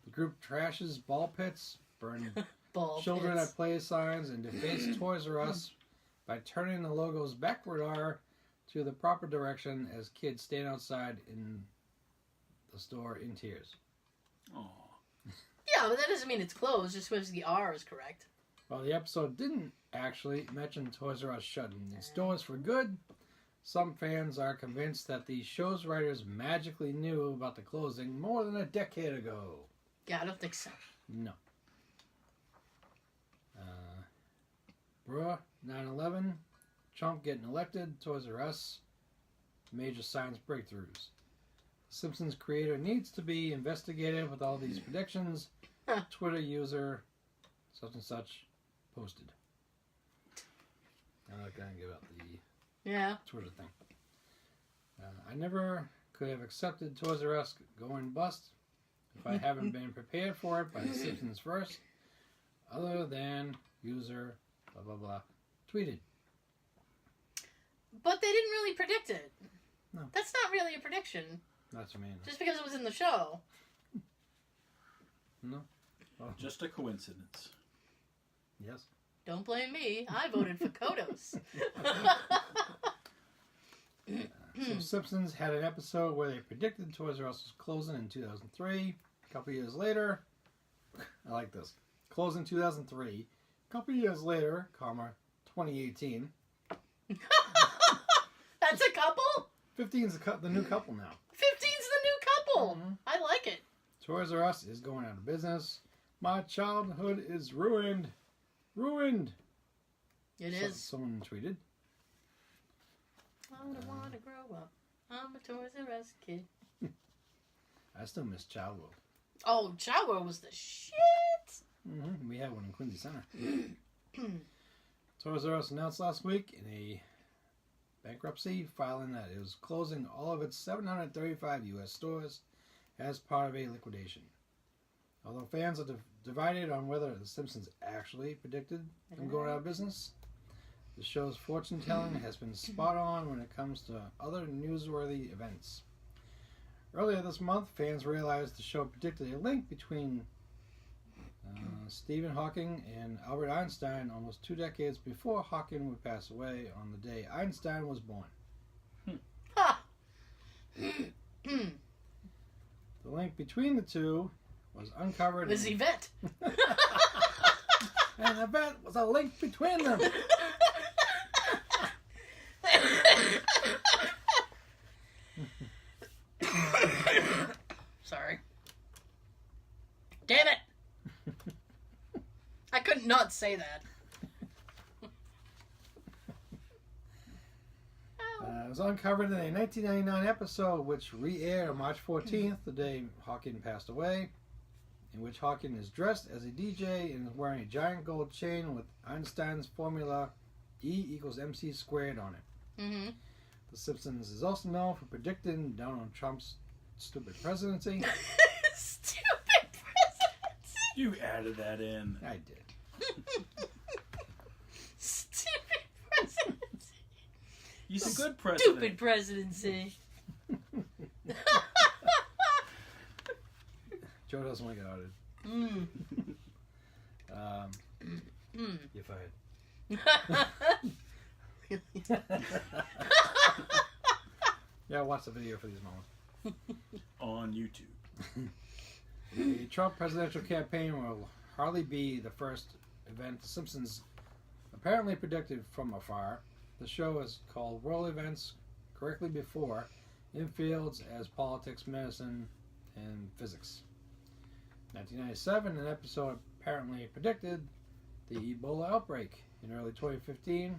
The group trashes ball pits, burn Ball children pits. at play signs, and deface Toys R Us by turning the logos backward R to the proper direction as kids stand outside in the store in tears. Aww. Yeah, but that doesn't mean it's closed. Just means the R is correct. While the episode didn't actually mention Toys R Us shutting its doors for good, some fans are convinced that the show's writers magically knew about the closing more than a decade ago. Yeah, I don't think so. No. Bruh, 9/11, Trump getting elected, Toys R Us, major science breakthroughs. Simpsons creator needs to be investigated with all these predictions. Twitter user such and such posted. I'm not going to give out the Yeah. Twitter thing. I never could have accepted Toys R Us going bust if I haven't been prepared for it by The Simpsons first. Other than user blah blah blah tweeted. But they didn't really predict it. No. That's not really a prediction. That's what I mean. Just because it was in the show. No. Oh. Just a coincidence. Yes. Don't blame me. I voted for Kodos. So Simpsons had an episode where they predicted Toys R Us was closing in 2003. A couple years later, I like this. Closing 2003. A couple years later, 2018. That's a couple? 15's the new couple now. 15's the new couple. Mhm. I like it. Toys R Us is going out of business. My childhood is ruined. Ruined. It is. Someone tweeted. I don't want to grow up. I'm a Toys R Us kid. I still miss Child World. Oh, Child World was the shit. Mm-hmm. We had one in Quincy Center. Toys R Us announced last week in a bankruptcy filing that it was closing all of its 735 U.S. stores as part of a liquidation. Although fans are divided on whether The Simpsons actually predicted them going out of business, the show's fortune-telling has been spot on when it comes to other newsworthy events. Earlier this month, fans realized the show predicted a link between Stephen Hawking and Albert Einstein almost 2 decades before Hawking would pass away on the day Einstein was born. Ha! The link between the two was uncovered. Was Yvette. And the bet was a link between them. Sorry. Damn it! I couldn't not say that. It was uncovered in a 1999 episode which re-aired on March 14th, the day Hawking passed away, in which Hawking is dressed as a DJ and is wearing a giant gold chain with Einstein's formula E=mc² on it. Mm-hmm. The Simpsons is also known for predicting Donald Trump's stupid presidency. Stupid presidency! You added that in. I did. Stupid presidency! He's a good president. Stupid presidency. Joe doesn't want to get outed. You're fired. Yeah, watch the video for these moments. On YouTube. The Trump presidential campaign will hardly be the first event The Simpsons apparently predicted from afar. The show is called World Events correctly before in fields as politics, medicine, and physics. 1997, an episode apparently predicted the Ebola outbreak in early 2015,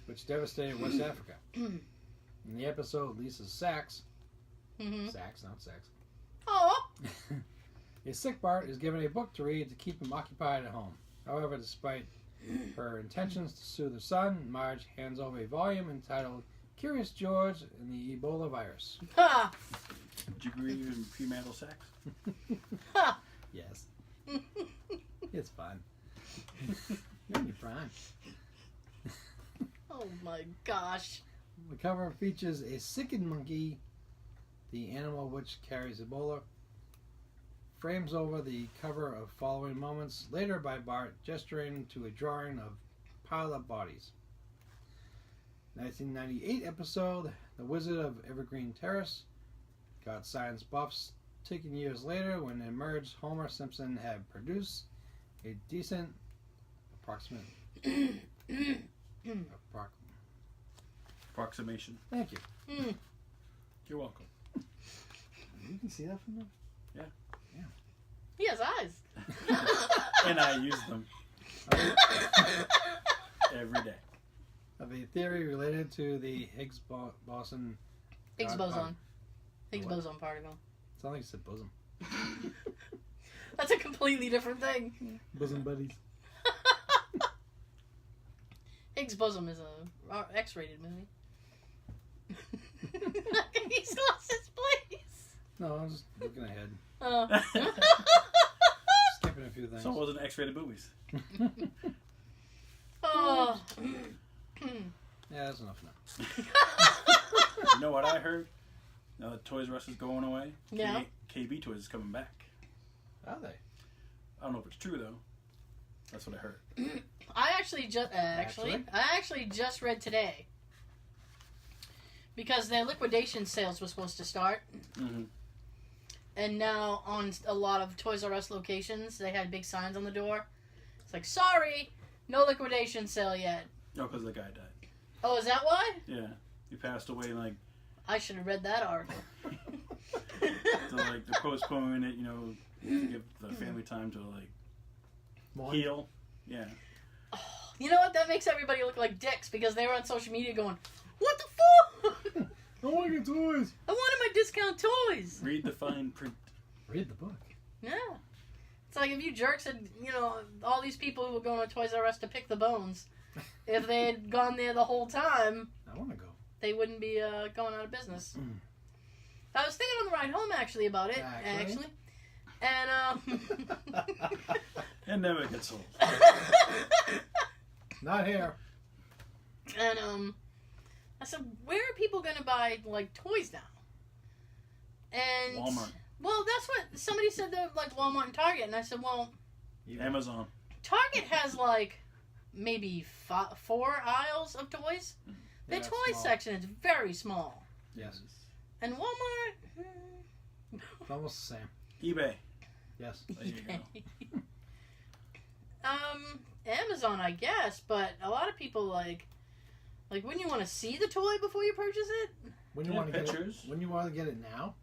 which devastated West Africa. In the episode, Lisa Sachs, Sachs, not Sex, Oh, a sick Bart is given a book to read to keep him occupied at home. However, despite her intentions to soothe her son, Marge hands over a volume entitled Curious George and the Ebola Virus. ha, Did you agree in premarital sex? ha. Yes. It's fun. You're in your prime. Oh my gosh. The cover features a sickened monkey, the animal which carries Ebola, frames over the cover of following moments later by Bart gesturing to a drawing of piled-up bodies. 1998 episode, The Wizard of Evergreen Terrace, got science buffs taken years later when it emerged Homer Simpson had produced a decent approximate Approximation. Thank you. You're welcome. You can see that from there? He has eyes. And I use them every day. Of a theory related to the Higgs boson. Higgs boson. Higgs What? boson particle. Sounds like you said bosom. That's a completely different thing. Bosom buddies. Higgs boson is a X-rated movie. He's lost his place. No, I'm just looking ahead. Oh. Skipping a few things. So it wasn't X-rated movies. Oh. Yeah, that's enough now. You know what I heard? Now that Toys R Us is going away, Yeah. KB Toys is coming back. Are they? I don't know if it's true though. That's what I heard. I actually just read today because their liquidation sales were supposed to start, Mm-hmm. and now on a lot of Toys R Us locations, they had big signs on the door. It's like, sorry, no liquidation sale yet. No, because the guy died. Oh, is that why? Yeah, he passed away. Like, I should have read that article. so like they're postponing it. You know, to give the family time to like heal. Yeah. You know what? That makes everybody look like dicks because they were on social media going, "What the fuck? I want to get toys. I wanted my discount toys." Read the fine print. Read the book. Yeah. It's like if you jerks had, all these people who were going to Toys R Us to pick the bones, if they had gone there the whole time, I want to go. they wouldn't be going out of business. I was thinking on the ride home actually about it, actually. And It never gets old. Not here. and I said, where are people going to buy like toys now? And Walmart. Well, that's what somebody said. They're like Walmart and Target, and I said, well, Amazon. Target has like maybe 4 aisles of toys. Their Yeah, toy small. section is very small. Yes. And Walmart, It's almost the same. eBay. Yes. There you go. Amazon, I guess, but a lot of people like wouldn't you want to see the toy before you purchase it? When you Yeah, want to get pictures. it? When you want to get it now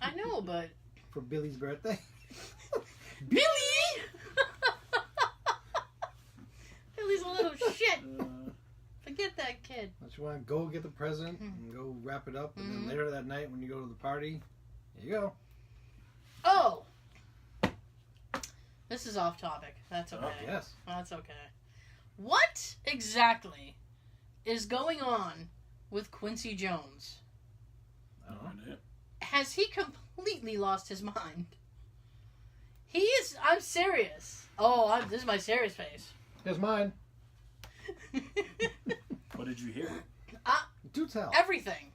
I know, but for Billy's birthday? Billy, Billy's a little shit. Forget that kid. Don't you want to go get the present and go wrap it up, and then later that night when you go to the party, there you go. Oh, this is off topic. That's okay. Oh, yes. That's okay. What exactly is going on with Quincy Jones? I don't know. Has he completely lost his mind? He is. I'm serious. Oh, this is my serious face. Here's mine. What did you hear? Do tell. Everything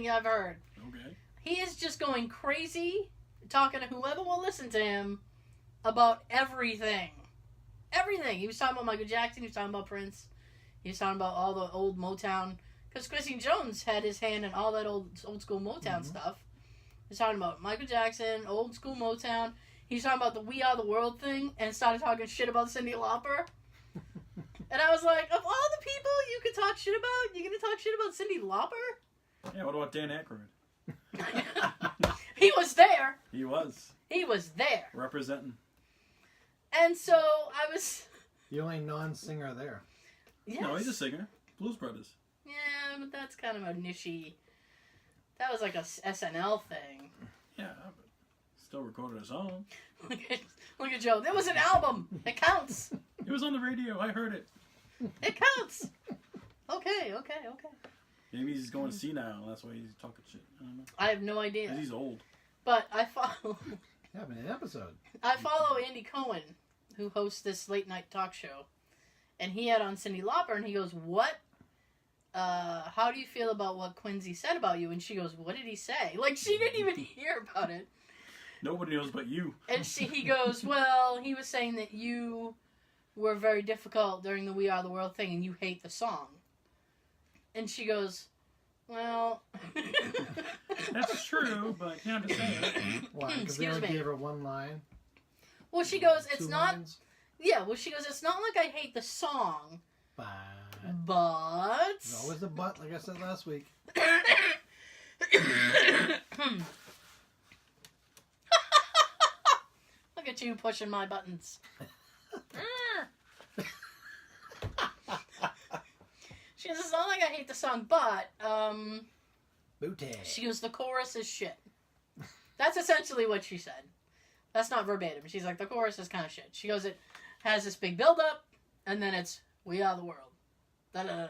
I've heard. Okay. He is just going crazy, talking to whoever will listen to him about everything. Everything. He was talking about Michael Jackson. He was talking about Prince. He was talking about all the old Motown. Because Quincy Jones had his hand in all that old school Motown stuff. He was talking about Michael Jackson, old school Motown. He was talking about the We Are the World thing and started talking shit about Cyndi Lauper. And I was like, of all the people you could talk shit about, you're going to talk shit about Cyndi Lauper? Yeah. What about Dan Aykroyd? He was there. He was He was there. representing. And so I was... The only non-singer there. Yes. No, he's a singer. Blues Brothers. Yeah, but that's kind of a niche-y... That was like a SNL thing. Yeah, but still recorded a song. Look at Joe. There was an album. It counts. It was on the radio. I heard it. It counts. Okay. Maybe he's going senile. That's why he's talking shit. I don't know. I have no idea. 'Cause he's old. But I follow... Happened in an episode. I follow Andy Cohen, who hosts this late night talk show, and he had on Cyndi Lauper, and he goes, "What? How do you feel about what Quincy said about you?" And she goes, "What did he say?" Like she didn't even hear about it. Nobody knows but you. And he goes, "Well, he was saying that you were very difficult during the We Are the World thing, and you hate the song." And she goes, "Well." That's true, but you have to say it. Why? Because they Excuse only me. gave her one line. Well, she goes, Two "It's not." lines. Yeah. Well, she goes, "It's not like I hate the song, But but." there's always a but, like I said last week. Look at you pushing my buttons. She goes, "It's not like I hate the song, but Booty. she goes, the chorus is shit." That's essentially what she said. That's not verbatim. She's like, the chorus is kind of shit. She goes, it has this big build up, and then it's "We Are the World." Da da da da.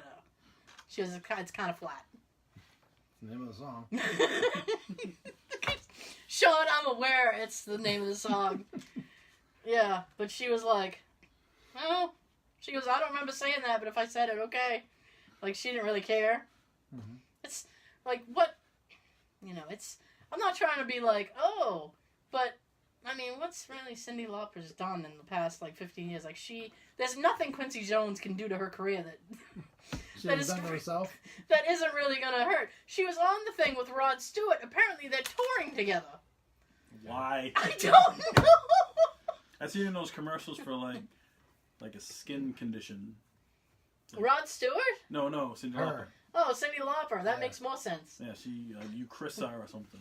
She goes, it's kind of flat. The name of the song. Sean, I'm aware it's the name of the song. Yeah, but she was like, "Well," she goes, "I don't remember saying that, but if I said it, okay." Like, she didn't really care. Mm-hmm. It's like, what, it's, I'm not trying to be like, oh, but, I mean, what's really Cyndi Lauper's done in the past, 15 years? Like, there's nothing Quincy Jones can do to her career that She has done to herself? that isn't really gonna hurt. She was on the thing with Rod Stewart. Apparently, they're touring together. Why? I don't know. I've seen in those commercials for, like a skin condition. Rod Stewart? No, Cyndi Lauper. Oh, Cyndi Lauper. That makes more sense. Yeah, she, Eucrisa or something.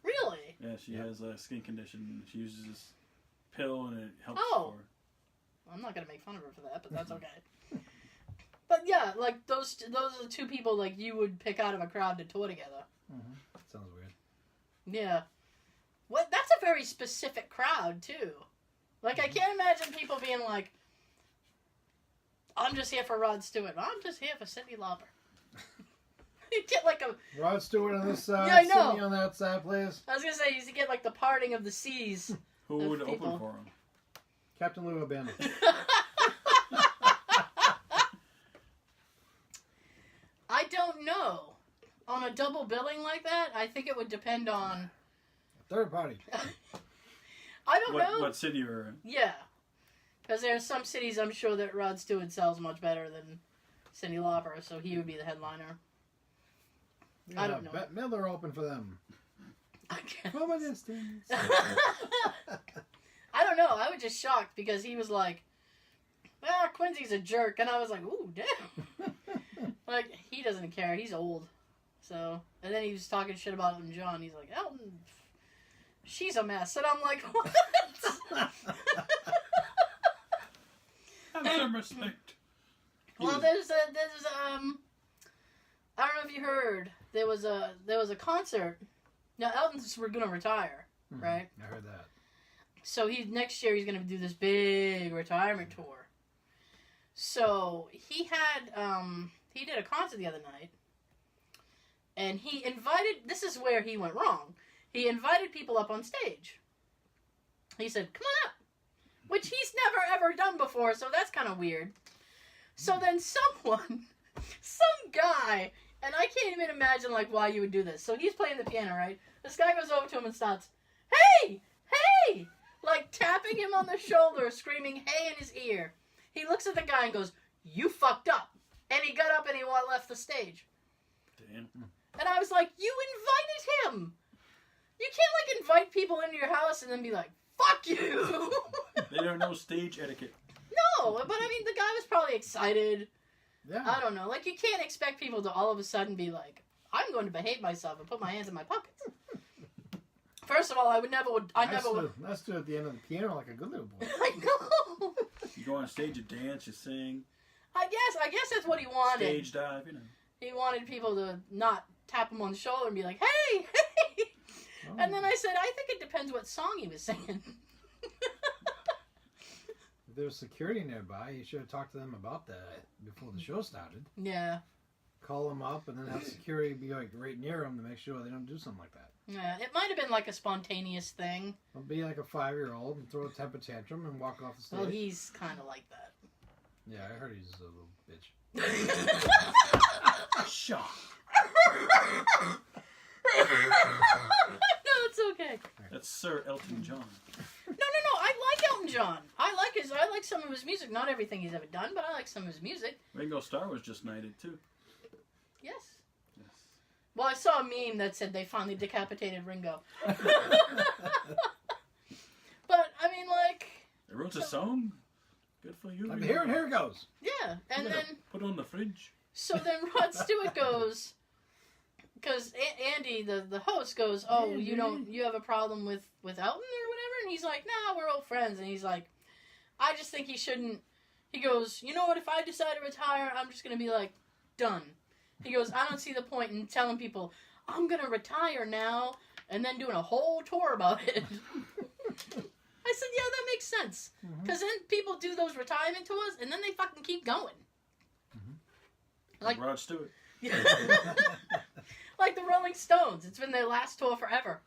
Really? Yeah, she has a skin condition. She uses this pill and it helps Oh. for... I'm not gonna make fun of her for that, but that's okay. But yeah, those are the two people you would pick out of a crowd to tour together. Mm-hmm. Sounds weird. Yeah. What? That's a very specific crowd too. I can't imagine people being like, "I'm just here for Rod Stewart. I'm just here for Cyndi Lauper." You get a Rod Stewart on this side, Yeah, I know. Cyndi on that side, please. I was gonna say you get the parting of the seas. Who Of would people. open for him? Captain Lou Albano. I don't know. On a double billing like that, I think it would depend on. Third party. I don't know. What city you're in? Yeah. Because there are some cities I'm sure that Rod Stewart sells much better than Cyndi Lauper, so he would be the headliner. I don't know. Bette Midler open for them. I guess. From a distance. I don't know. I was just shocked because he was like, Quincy's a jerk. And I was like, ooh, damn. He doesn't care. He's old. So, and then he was talking shit about Elton John. He's like, Elton, she's a mess. And I'm like, what? Have some respect. Well, there's I don't know if you heard, there was a concert. Now, Elton's gonna retire, right? I heard that. So next year he's gonna do this big retirement tour. So he did a concert the other night, and he invited. This is where he went wrong. He invited people up on stage. He said, "Come on up," which he's never ever done before. So that's kind of weird. So then some guy, and I can't even imagine why you would do this. So he's playing the piano, right? This guy goes over to him and starts, "Hey, hey!" Tapping him on the shoulder, screaming "hey" in his ear. He looks at the guy and goes, "You fucked up." And he got up and he left the stage. Damn. And I was like, you invited him. You can't invite people into your house and then be like, "Fuck you." They don't know stage etiquette. No, but I mean, the guy was probably excited. Yeah. I don't know. You can't expect people to all of a sudden be like, "I'm going to behave myself and put my hands in my pockets." First of all, I never would. Let's do it at the end of the piano like a good little boy. I know. You go on stage, you dance, you sing. I guess that's what he wanted. Stage dive, He wanted people to not tap him on the shoulder and be like, "Hey, hey." Oh. And then I said, I think it depends what song he was singing. If there was security nearby, you should have talked to them about that before the show started. Yeah. Call them up and then have security be right near them to make sure they don't do something like that. Yeah, it might have been a spontaneous thing. I'll be like a 5-year-old and throw a temper tantrum and walk off the stage. Well, he's kind of like that. Yeah, I heard he's a little bitch. Shut. No, it's okay. That's Sir Elton John. No. I like Elton John. I like some of his music. Not everything he's ever done, but I like some of his music. Ringo Starr was just knighted too. Yes. Yes. Well, I saw a meme that said they finally decapitated Ringo. But I mean, They wrote a song. Good for you. I'm here and here it goes. yeah. And Yeah, then put it on the fridge. so then Rod Stewart goes, because Andy, the host, goes, "Oh, you have a problem with Elton or whatever?" And he's like, "Nah, we're old friends." And he's like, "I just think he shouldn't." He goes, "You know what? If I decide to retire, I'm just gonna be done." He goes, "I don't see the point in telling people I'm gonna retire now and then doing a whole tour about it." I said, "Yeah, that makes sense, because then people do those retirement tours and then they fucking keep going." Like Rod Stewart. Like the Rolling Stones. It's been their last tour forever.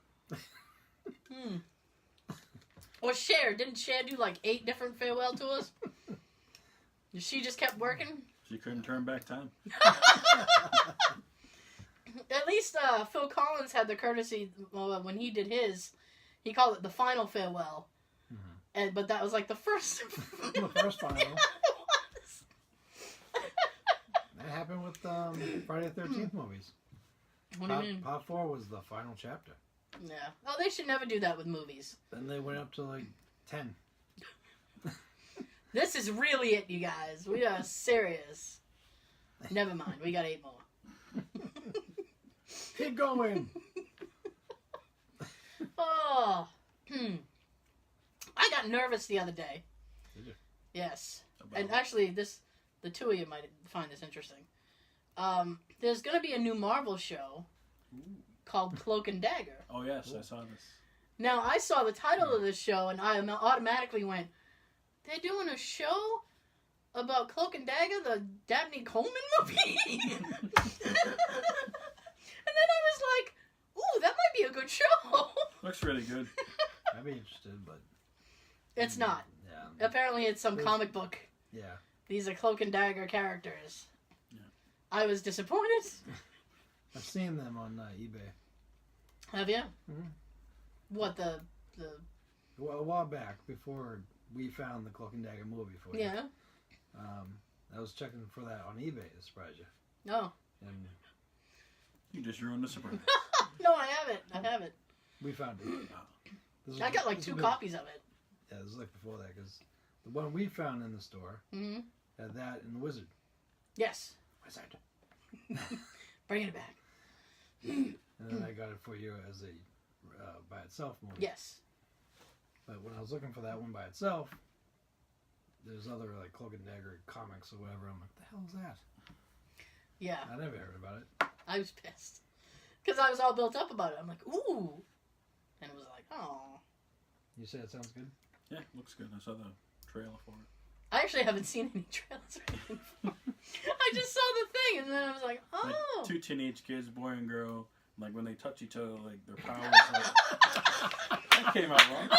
Or Cher. Didn't Cher do 8 different farewell tours? She just kept working? She couldn't turn back time. At least Phil Collins had the courtesy when he did his. He called it the final farewell, but that was like the first. The first final. Yeah, it was. That happened with Friday the 13th movies. What do you mean? Part 4 was the final chapter. Yeah. Oh, they should never do that with movies. Then they went up to like 10. This is really it, you guys. We are serious. Never mind. We got 8 more. Keep going. Oh. I got nervous the other day. Did you? Yes. About And what? actually, the two of you might find this interesting. There's going to be a new Marvel show called Cloak and Dagger. Oh yes, I saw this. Now, I saw the title of this show, and I automatically went, they're doing a show about Cloak and Dagger, the Dabney Coleman movie? And then I was like, ooh, that might be a good show. Looks really good. I'd be interested, but It's not. yeah, Apparently, it's some comic book. yeah. These are Cloak and Dagger characters. Yeah. I was disappointed. I've seen them on eBay. Have you? Mhm. What, the... Well, a while back, before we found the Cloak and Dagger movie for you. Yeah. I was checking for that on eBay to surprise you. No. And You just ruined the surprise. No, I haven't. I haven't. we found it. This was- I got like this 2 was- copies of it. Yeah, this was like before that, because the one we found in the store Mm-hmm. had that and the Wizard. Yes. Wizard. Bring it back. And then I got it for you as a by itself movie. Yes. But when I was looking for that one by itself, there's other like Cloak and Dagger comics or whatever. I'm like, the hell is that? Yeah. I never heard about it. I was pissed. Because I was all built up about it. I'm like, ooh. And it was like, oh. You say it sounds good? Yeah, looks good. I saw the trailer for it. I actually haven't seen any trailers or anything. I just saw the thing and then I was like, oh. Like 2 teenage kids, boy and girl, like when they touch each other, like their powers. That came out wrong.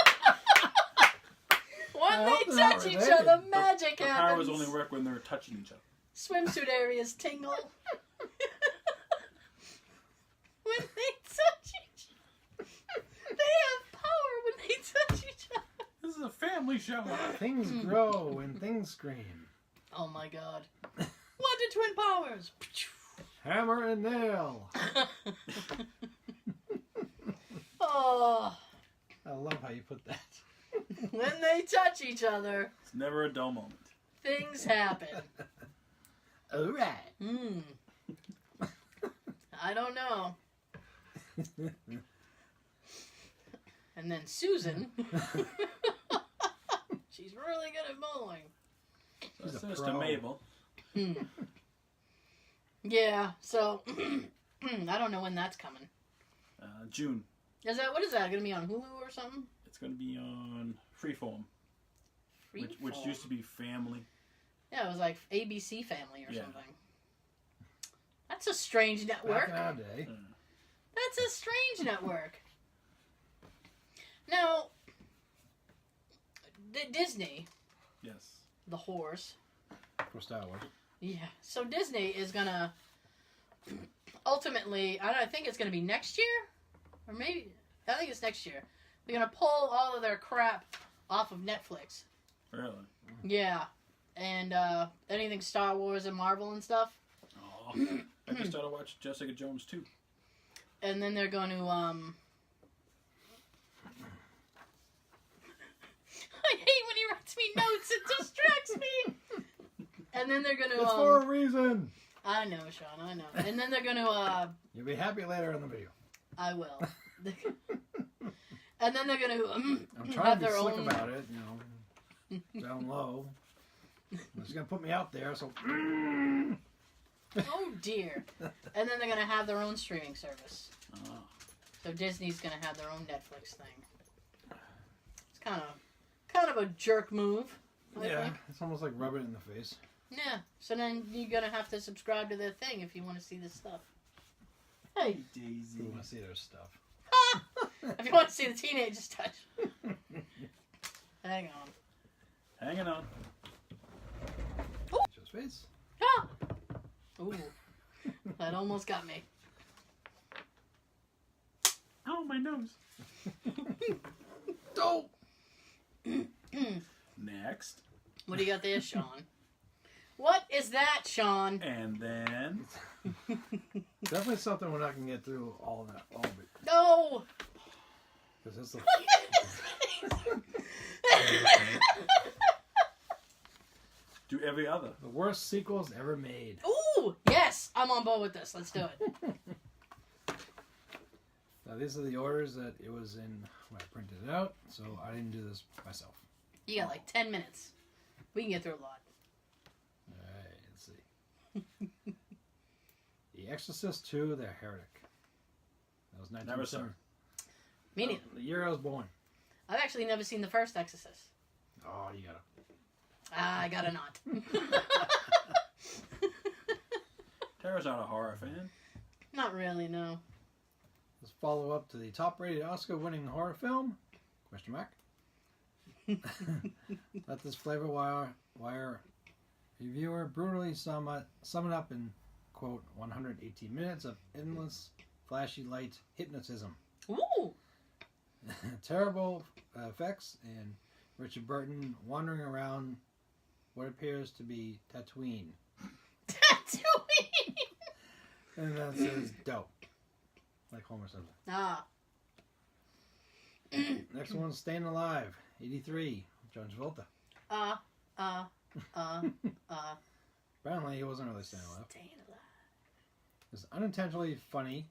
When I they hope they're touch not each related. other, magic Their happens. powers only work when they're touching each other. Swimsuit areas tingle. When they touch each other. They have power when they touch each other. This is a family show. Things grow and things scream. Oh my god. Wonder Twin Powers. Hammer and nail. Oh. I love how you put that. When they touch each other, It's never a dull moment. things happen. All right. I don't know. And then Susan. She's really good at bowling. So He's a Sister pro. Mabel. Yeah, so I don't know when that's coming. June. What is that? Gonna be on Hulu or something? It's going to be on Freeform, which Freeform. used to be Family. Yeah, it was like ABC Family or Yeah. something. That's a strange network. Back in our day. That's a strange network. Now, Disney, Yes. the horse. For Star Wars. Yeah. So Disney is gonna ultimately. I think it's gonna be next year, or maybe I think it's next year. They're gonna pull all of their crap off of Netflix. Really? Yeah, and anything Star Wars and Marvel and stuff. Oh, I just started watching Jessica Jones too. And then they're going to I hate when he writes me notes. It distracts me. And then they're going to It's for a reason. I know, Sean. I know. And then they're going to You'll be happy later in the video. I will. And then they're going to I'm have trying to be their slick own. about it, down low. It's gonna put me out there, so. Oh dear. And then they're going to have their own streaming service. Oh. So Disney's going to have their own Netflix thing. It's kind of a jerk move. I Yeah, think. it's almost like rubbing it in the face. Yeah. So then you're going to have to subscribe to their thing if you want to see this stuff. Hey. If you Daisy. want to see their stuff. If you want to see the teenagers touch. Hang on. Hanging on. Just face. Ah! Ooh. That almost got me. Oh, my nose. Dope. Next. What do you got there, Sean? What is that, Sean? And then... Definitely something we're not gonna get through all of it. No! Because it's the Do every other. worst sequels ever made. Ooh! Yes! I'm on board with this. Let's do it. Now these are the orders that it was in when I printed it out, so I didn't do this myself. You got like 10 minutes. We can get through a lot. Alright, let's see. The Exorcist 2, The Heretic. That was 1970. Never saw. Me neither. The year I was born. I've actually never seen the first Exorcist. Oh, you gotta. I gotta not. Tara's not a horror fan. Not really, no. Let's follow up to the top-rated Oscar-winning horror film? Question mark. Let this flavor wire reviewer brutally sum it up in, quote, 118 minutes of endless, flashy light hypnotism. Ooh! Terrible effects and Richard Burton wandering around what appears to be Tatooine. Tatooine! And that says dope. Like Homer Simpson. Ah. Next one's Staying Alive, 83, John Travolta. Apparently he wasn't really staying alive. Staying alive. It's unintentionally funny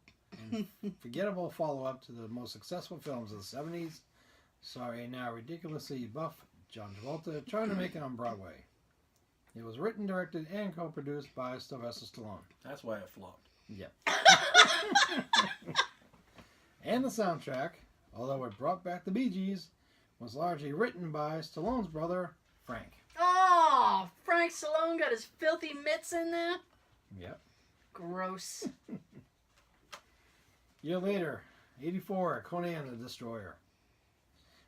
and forgettable follow-up to the most successful films of the 70s. Saw a now ridiculously buff John Travolta trying to make it on Broadway. It was written, directed, and co-produced by Sylvester Stallone. That's why it flopped. Yep. And the soundtrack, although it brought back the Bee Gees, was largely written by Stallone's brother, Frank. Oh, Frank Stallone got his filthy mitts in there. Yep. Gross. Year later, 84, Conan the Destroyer.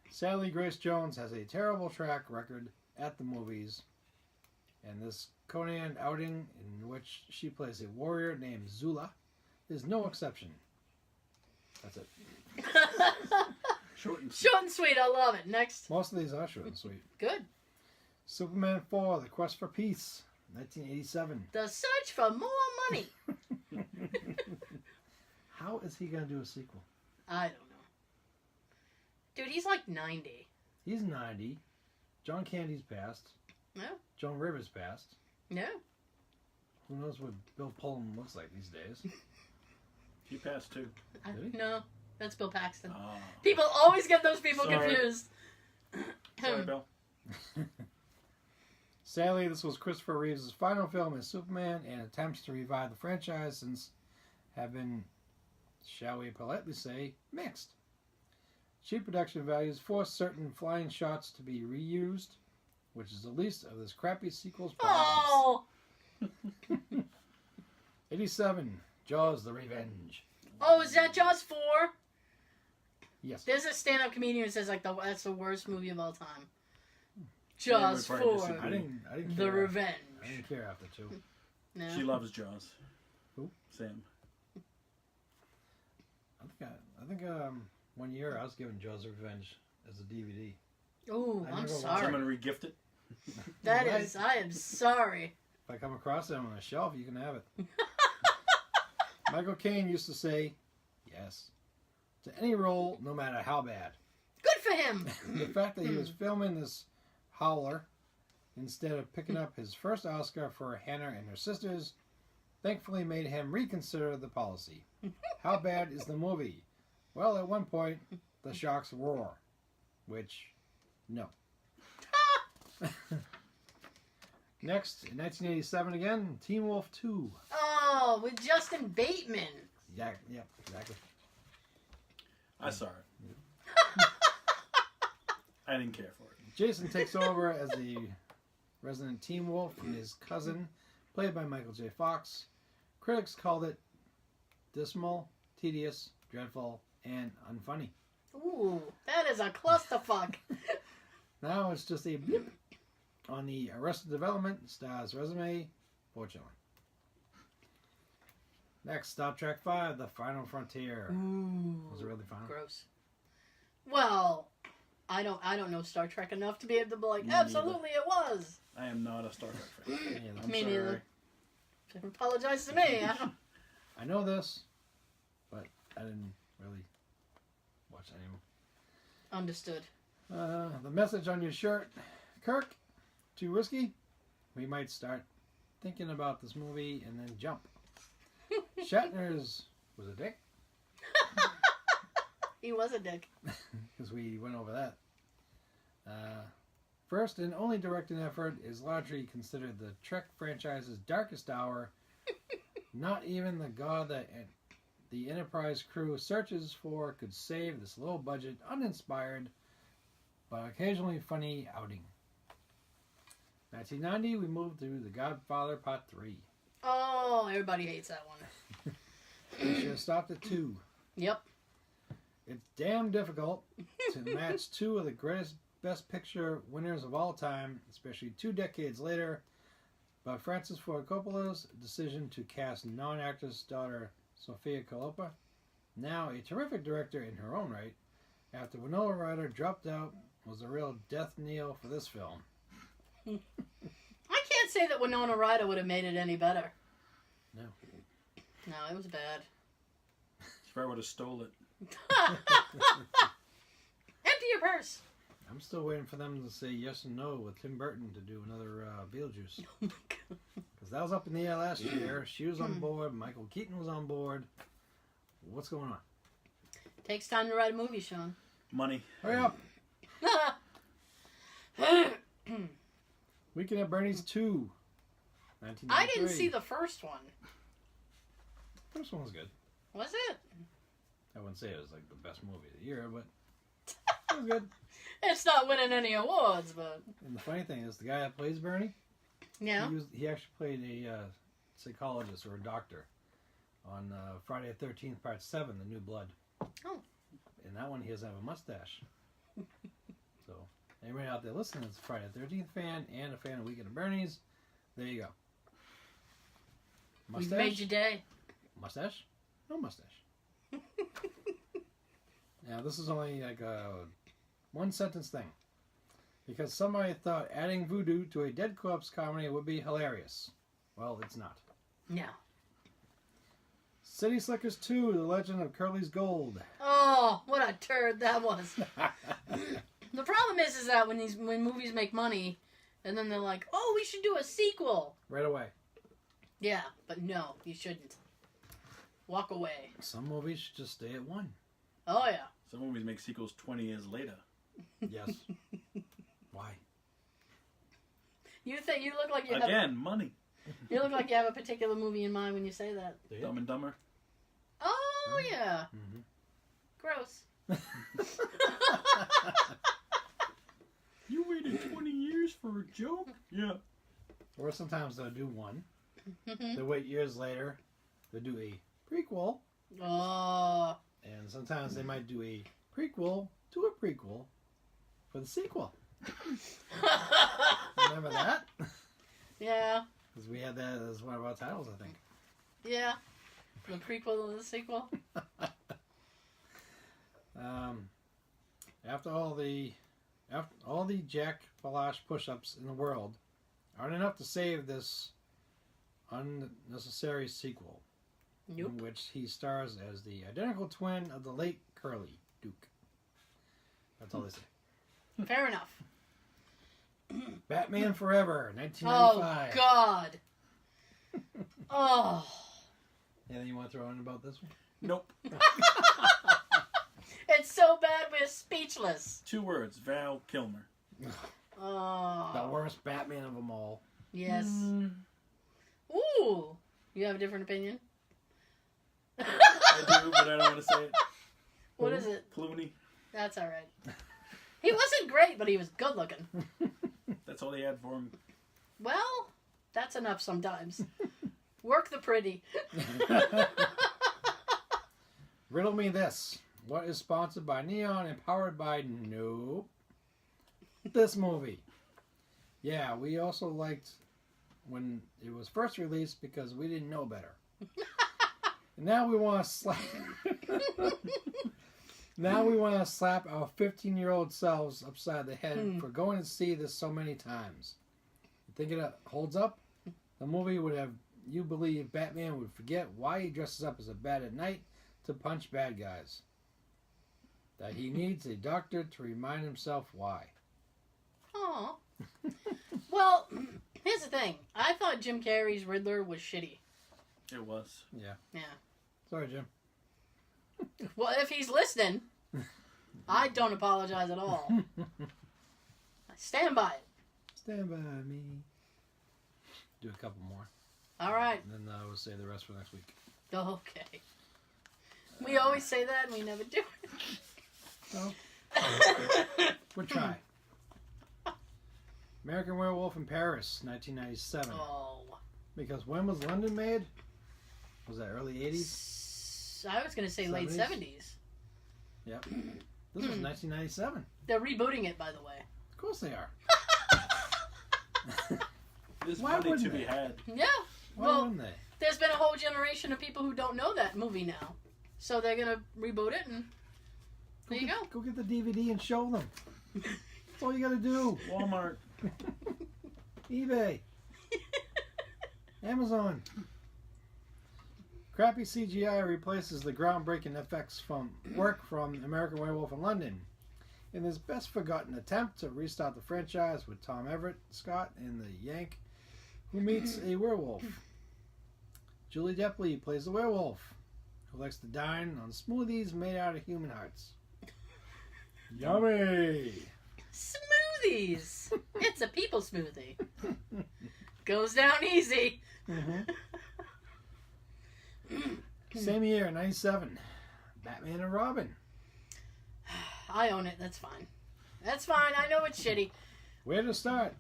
Sadly, Grace Jones has a terrible track record at the movies, and this Conan outing, in which she plays a warrior named Zula, is no exception. That's it. Short and Short and sweet, I love it. Next. Most of these are short and sweet. Good. Superman 4, The Quest for Peace, 1987. The search for more money. How is he going to do a sequel? I don't know. Dude, he's like 90. He's 90. John Candy's passed. No? Joan Rivers passed. No? Who knows what Bill Pullman looks like these days? He passed too. Did he? No, that's Bill Paxton. Ah. People always get those people Sorry. confused. Sorry, Bill. Sadly, this was Christopher Reeves' final film as Superman, and attempts to revive the franchise since have been, shall we politely say, mixed. Cheap production values forced certain flying shots to be reused, which is the least of this crappy sequel's problems. Oh! 87, Jaws: The Revenge. Oh, is that Jaws 4? Yes. There's a stand-up comedian who says like that's the worst movie of all time. Yeah, Jaws we'd probably 4. disagree. I didn't The care. Revenge. I didn't care after 2. No. She loves Jaws. Who? Sam. I think 1 year I was given Jaws: The Revenge as a DVD. Oh, I I'm never watched sorry. Someone regift it. That Right. is, I am sorry. If I come across it on a shelf, you can have it. Michael Caine used to say, yes, to any role, no matter how bad. Good for him. The fact that he was filming this howler instead of picking up his first Oscar for Hannah and Her Sisters thankfully made him reconsider the policy. How bad is the movie? Well, at one point, the sharks roar. Which, no. Next, in 1987 again, Teen Wolf 2. Oh, with Justin Bateman. Yeah, exactly. I saw it. I didn't care for it. Jason takes over as the resident Teen Wolf from his cousin, played by Michael J. Fox. Critics called it dismal, tedious, dreadful, and unfunny. Ooh, that is a clusterfuck. Now it's just a blip on the Arrested Development star's resume, fortunately. Next, Star Trek V, The Final Frontier. Ooh, Was it really final? gross. Well, I don't know Star Trek enough to be able to be like, Me absolutely it was. I am not a Star Trek fan. Yeah, I'm Me sorry. neither. Apologize to me. I know this, but I didn't really watch any of Understood. them. The message on your shirt, Kirk, too risky? We might start thinking about this movie and then jump. Shatner's was a dick, He was a dick. because we went over that. First and only directing effort is largely considered the Trek franchise's darkest hour. Not even the god that the Enterprise crew searches for could save this low-budget, uninspired, but occasionally funny outing. 1990, we moved to The Godfather Part 3. Oh, everybody hates that one. We should have stopped at 2. Yep. It's damn difficult to match two of the greatest Best Picture winners of all time, especially 2 decades later. But Francis Ford Coppola's decision to cast non-actress daughter Sofia Coppola, now a terrific director in her own right, after Winona Ryder dropped out, was a real death knell for this film. I can't say that Winona Ryder would have made it any better. No. No, it was bad. She probably would have stole it. Empty your purse. I'm still waiting for them to say yes and no with Tim Burton to do another Beetlejuice. Oh my god. Because that was up in the air last year. She was on board. Michael Keaton was on board. What's going on? Takes time to write a movie, Sean. Money. Hurry up. Weekend at Bernie's 2. I didn't see the first one. First one was good. Was it? I wouldn't say it was like the best movie of the year, but it was good. It's not winning any awards, but And the funny thing is, the guy that plays Bernie, yeah. he actually played a psychologist or a doctor on Friday the 13th, Part 7, The New Blood. Oh. In that one, he doesn't have a mustache. So, anybody out there listening that's a Friday the 13th fan and a fan of Weekend at Bernie's, there you go. We've made your day. Mustache? No mustache. Now, this is only like a one-sentence thing. Because somebody thought adding voodoo to a Dead Corpse comedy would be hilarious. Well, it's not. No. City Slickers 2, The Legend of Curly's Gold. Oh, what a turd that was. The problem is that when movies make money, and then they're like, oh, we should do a sequel. Right away. Yeah, but no, you shouldn't. Walk away. Some movies should just stay at 1. Oh, yeah. Some movies make sequels 20 years later. Yes. Why? You look like you Again, money. You look like you have a particular movie in mind when you say that. Dumb and Dumber. Oh, yeah. Mm-hmm. Gross. You waited 20 years for a joke? Yeah. Or sometimes they'll do one. Mhm. They'll wait years later. They'll do a prequel. Oh. And sometimes they might do a prequel to a prequel for the sequel. Remember that? Yeah. Because we had that as one of our titles, I think. Yeah. The prequel and the sequel. After all the Jack Balash push-ups in the world aren't enough to save this unnecessary sequel. Nope. In which he stars as the identical twin of the late Curly Duke. That's all they say. Fair enough. Batman Forever, Oh, 1995. God. Oh. Anything you want to throw in about this one? Nope. It's so bad we're speechless. 2 words. Val Kilmer. Oh. The worst Batman of them all. Yes. Ooh. You have a different opinion? I do, but I don't want to say it. What is it? Clooney. That's all right. He wasn't great, but he was good looking. That's all they had for him. Well, that's enough sometimes. Work the pretty. Riddle me this. What is sponsored by Neon and powered by Nope? This movie. Yeah, we also liked when it was first released because we didn't know better. Now we want to slap. Now we want to slap our 15-year-old selves upside the head for going to see this so many times. You think it holds up? The movie would have you believe Batman would forget why he dresses up as a bat at night to punch bad guys. That he needs a doctor to remind himself why. Aw. Well, here's the thing. I thought Jim Carrey's Riddler was shitty. It was. Yeah. Yeah. Sorry, Jim. Well, if he's listening, I don't apologize at all. I stand by it. Stand by me. Do a couple more. All right. And then we'll say the rest for next week. Okay. We always say that and we never do it. So, we'll try. American Werewolf in Paris, 1997. Oh. Because when was London made? Was that early 80s? I was going to say late 70s. Yep. This was 1997. They're rebooting it, by the way. Of course they are. There's Why money to wouldn't be they? had. Yeah. Why Well, wouldn't they? there's been a whole generation of people who don't know that movie now. So they're going to reboot it and there you go. Go get the DVD and show them. That's all you got to do. Walmart. eBay. Amazon. Crappy CGI replaces the groundbreaking effects from work from American Werewolf in London. In his best forgotten attempt to restart the franchise with Tom Everett Scott and the Yank, who meets a werewolf. Julie Depley plays the werewolf, who likes to dine on smoothies made out of human hearts. Yummy! Smoothies. It's a people smoothie. Goes down easy. Same year, 97. Batman and Robin. I own it. That's fine. That's fine. I know it's shitty. Where to start?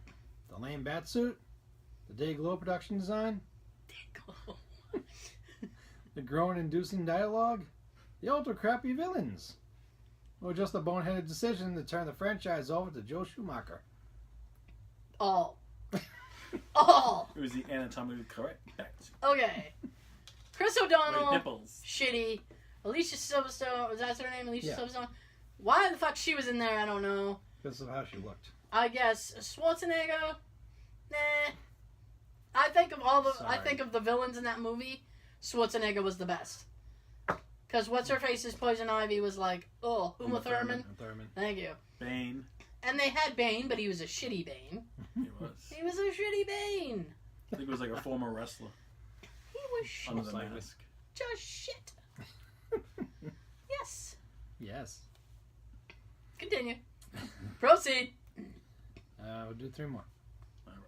The lame batsuit? The Day Glow production design? The groan-inducing dialogue? The ultra-crappy villains? Or just a boneheaded decision to turn the franchise over to Joe Schumacher? All. All. It was the anatomically correct. Okay. Chris Wait, O'Donnell. nipples. Shitty. Alicia Silverstone. Was that her name? Alicia Yeah. Silverstone? Why the fuck she was in there, I don't know. Because of how she looked. I guess Schwarzenegger. Nah. I think of the villains in that movie. Schwarzenegger was the best. Because what's her face's Poison Ivy was like, oh, Uma Thurman. Thank you. Bane. And they had Bane, but he was a shitty Bane. He was. He was a shitty Bane. I think it was like a former wrestler. He was shit. Under the Almost like mask. Just shit. Yes. Yes. Continue. Proceed. We'll do 3 more. All right.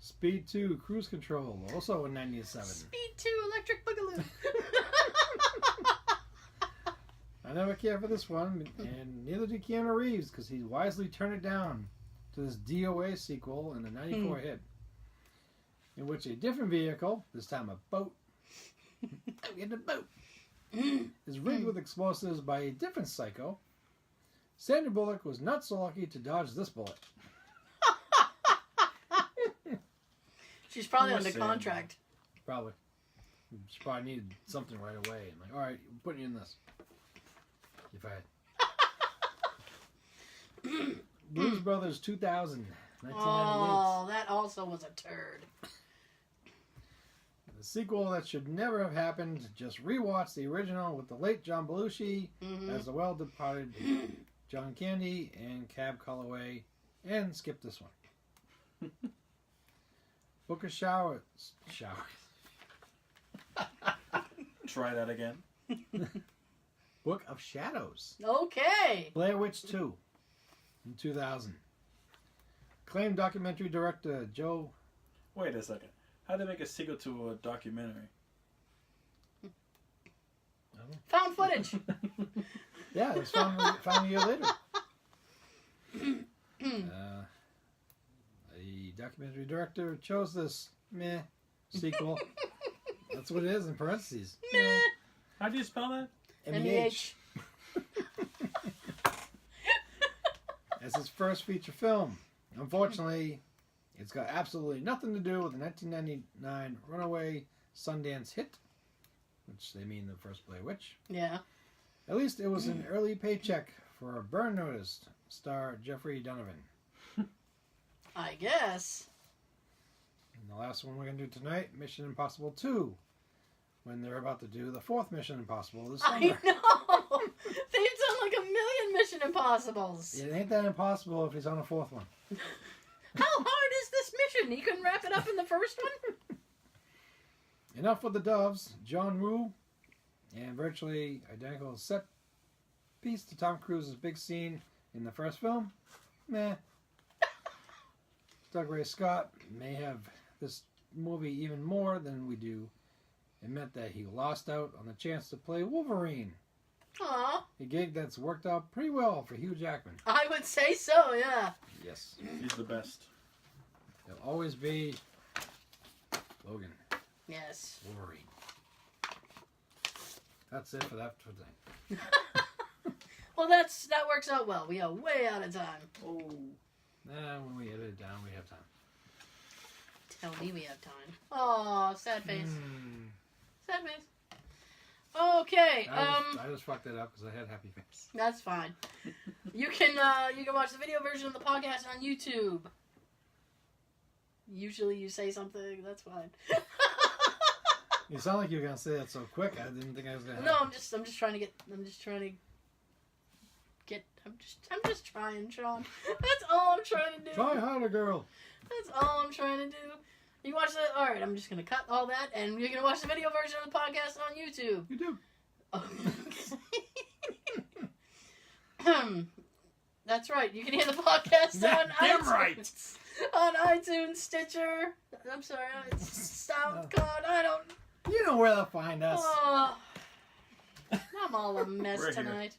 Speed 2, Cruise Control, also in 97. Speed 2, Electric Boogaloo. I never cared for this one, and neither did Keanu Reeves, because he wisely turned it down to this DOA sequel in the 94 hit, in which a different vehicle, this time a boat, I'm getting a boat, is rigged with explosives by a different psycho. Sandra Bullock was not so lucky to dodge this bullet. She's probably Poor under Sandra. contract. Probably. She probably needed something right away. I'm like, all right, I'm putting you in this. If I had. Blues Brothers 2000, 1998. Oh, that also was a turd. The sequel that should never have happened. Just rewatch the original with the late John Belushi as the well-departed John Candy and Cab Calloway, and skip this one. Book of Showers. Try that again. Book of Shadows. Okay. Blair Witch 2 in 2000. Acclaimed documentary director Joe. Wait a second. How did they make a sequel to a documentary? Found footage. Yeah, it was found a year later. The documentary director chose this meh sequel. That's what it is in parentheses. Meh. How do you spell that? MEH. As his first feature film. Unfortunately, it's got absolutely nothing to do with the 1999 runaway Sundance hit. which they mean the first Blair Witch. Yeah. At least it was an early paycheck for Burn Notice star Jeffrey Donovan. I guess. And the last one we're going to do tonight, Mission Impossible 2. When they're about to do the fourth Mission Impossible this summer. I know! They've done like a million Mission Impossibles. It ain't that impossible if he's on a fourth one. How hard is this mission? He couldn't wrap it up in the first one? Enough with the doves. John Woo, and virtually identical set piece to Tom Cruise's big scene in the first film. Meh. Doug Ray Scott may have this movie even more than we do. It meant that he lost out on the chance to play Wolverine. Aw. A gig that's worked out pretty well for Hugh Jackman. I would say so, yeah. Yes. He's the best. He'll always be Logan. Yes. Wolverine. That's it for that thing. Well, that works out well. We are way out of time. Oh. Nah, when we edit it down, we have time. Tell me we have time. Oh, sad face. Sad face. Okay. I just fucked it up because I had happy face. That's fine. You can watch the video version of the podcast on YouTube. Usually you say something. That's fine. You sound like you were gonna say that so quick. I didn't think I was gonna. No, I'm just trying to get. I'm just trying, Sean. That's all I'm trying to do. Try harder, girl. That's all I'm trying to do. You watch the. All right, I'm just gonna cut all that, and you're gonna watch the video version of the podcast on YouTube. You do. Oh. That's right. You can hear the podcast on Damn iTunes. right. On iTunes, Stitcher. I'm sorry, it's SoundCloud. I don't. You know where to find us. Oh, I'm all a mess Right here. tonight.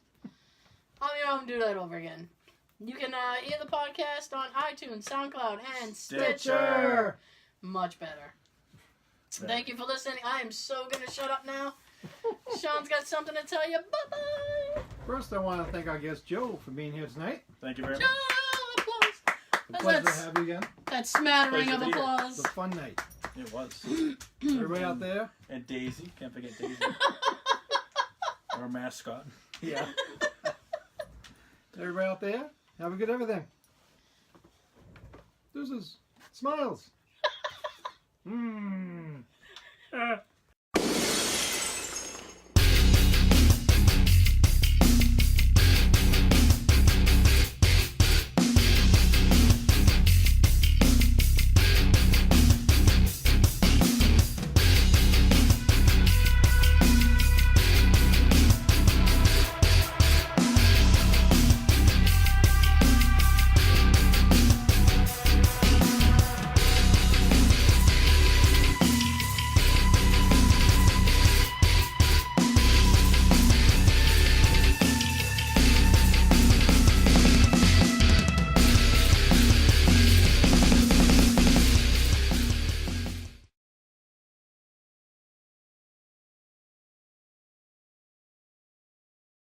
I'll do that over again. You can hear the podcast on iTunes, SoundCloud, and Stitcher. Much better. Thank you for listening. I am so gonna shut up now. Sean's got something to tell you. Bye-bye. First, I want to thank our guest Joe for being here tonight. Thank you very Joe, much. applause. A pleasure to have you again. That smattering Pleasure of to be here. applause. It's a fun night. It was. Everybody out there? And Daisy. Can't forget Daisy. Our mascot. Yeah. Everybody out there? Have a good everything. Deuces. Smiles. Mmm.